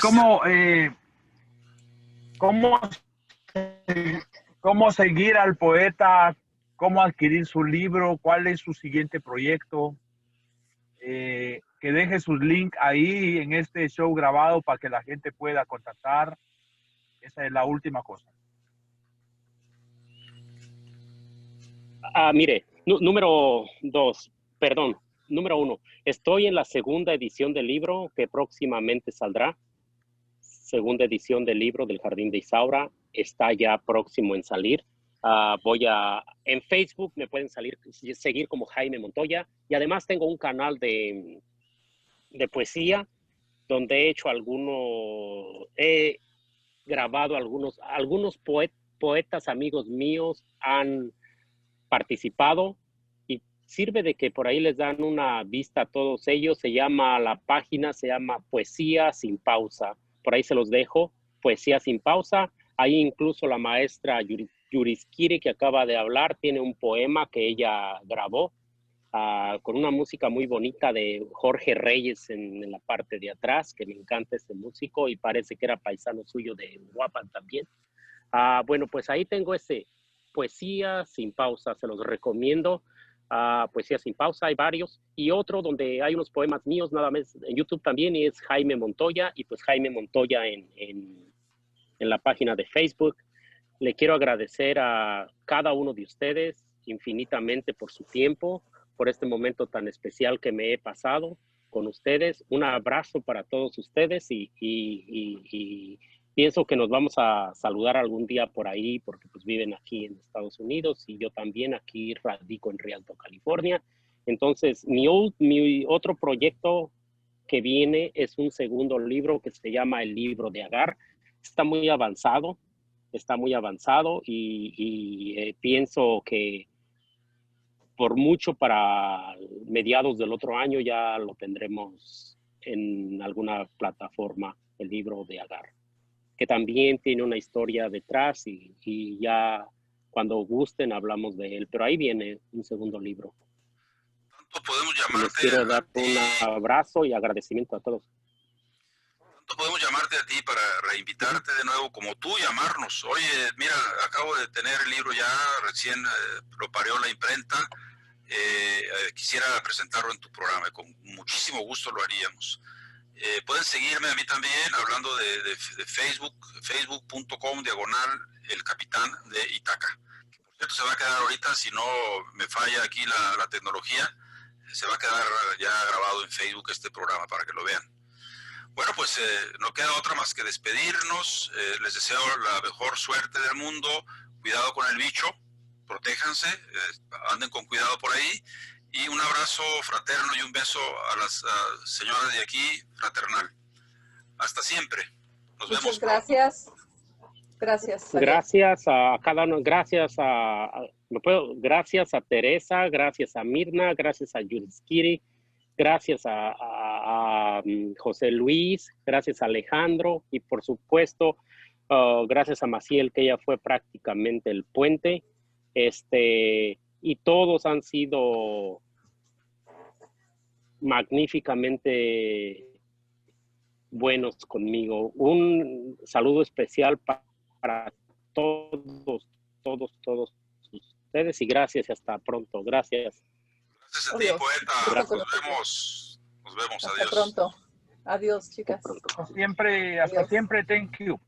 cómo seguir al poeta? ¿Cómo adquirir su libro? ¿Cuál es su siguiente proyecto? Que deje sus links ahí en este show grabado para que la gente pueda contactar. Esa es la última cosa. Mire, número 1, estoy en la segunda edición del libro que próximamente saldrá. Segunda edición del libro del Jardín de Isaura, está ya próximo en salir. En Facebook me pueden seguir como Jaime Montoya, y además tengo un canal de poesía donde he grabado algunos poetas amigos míos han participado y sirve de que por ahí les dan una vista a todos ellos. La página se llama Poesía Sin Pausa. Por ahí se los dejo, Poesía Sin Pausa. Ahí incluso la maestra Yuris Giri, que acaba de hablar, tiene un poema que ella grabó con una música muy bonita de Jorge Reyes en la parte de atrás, que me encanta este músico y parece que era paisano suyo de Uruapan también. Bueno, pues ahí tengo Poesía Sin Pausa, se los recomiendo. Poesía Sin Pausa, hay varios, y otro donde hay unos poemas míos nada más en YouTube también, y es Jaime Montoya, y pues Jaime Montoya en la página de Facebook. Le quiero agradecer a cada uno de ustedes infinitamente por su tiempo, por este momento tan especial que me he pasado con ustedes. Un abrazo para todos ustedes y pienso que nos vamos a saludar algún día por ahí, porque pues viven aquí en Estados Unidos y yo también aquí radico en Rialto, California. Entonces, mi otro proyecto que viene es un segundo libro que se llama El Libro de Agar. Está muy avanzado y pienso que por mucho para mediados del otro año ya lo tendremos en alguna plataforma, El Libro de Agar, que también tiene una historia detrás y ya cuando gusten hablamos de él, pero ahí viene un segundo libro. ¿Tanto podemos llamarte? Les quiero dar un abrazo y agradecimiento a todos. ¿Tanto podemos llamarte a ti para reinvitarte de nuevo, como tú llamarnos? Oye, mira, acabo de tener el libro ya, recién lo parió la imprenta, quisiera presentarlo en tu programa, con muchísimo gusto lo haríamos. Pueden seguirme a mí también hablando de Facebook, facebook.com/el capitán de Ítaca. Por cierto, se va a quedar ahorita, si no me falla aquí la tecnología, se va a quedar ya grabado en Facebook este programa para que lo vean. Bueno, pues no queda otra más que despedirnos. Les deseo la mejor suerte del mundo. Cuidado con el bicho, protéjanse, anden con cuidado por ahí. Y un abrazo fraterno y un beso a las señoras de aquí, fraternal. Hasta siempre. Nos vemos. Muchas gracias. Gracias. Gracias a cada uno, gracias gracias a Teresa, gracias a Mirna, gracias a Yuritzkiri, gracias a José Luis, gracias a Alejandro y por supuesto gracias a Maciel, que ella fue prácticamente el puente. Y todos han sido magníficamente buenos conmigo. Un saludo especial para todos ustedes y gracias y hasta pronto. Gracias. Gracias a ti, poeta. Nos vemos. Hasta Adiós. pronto. Adiós, chicas. Hasta siempre. Thank you.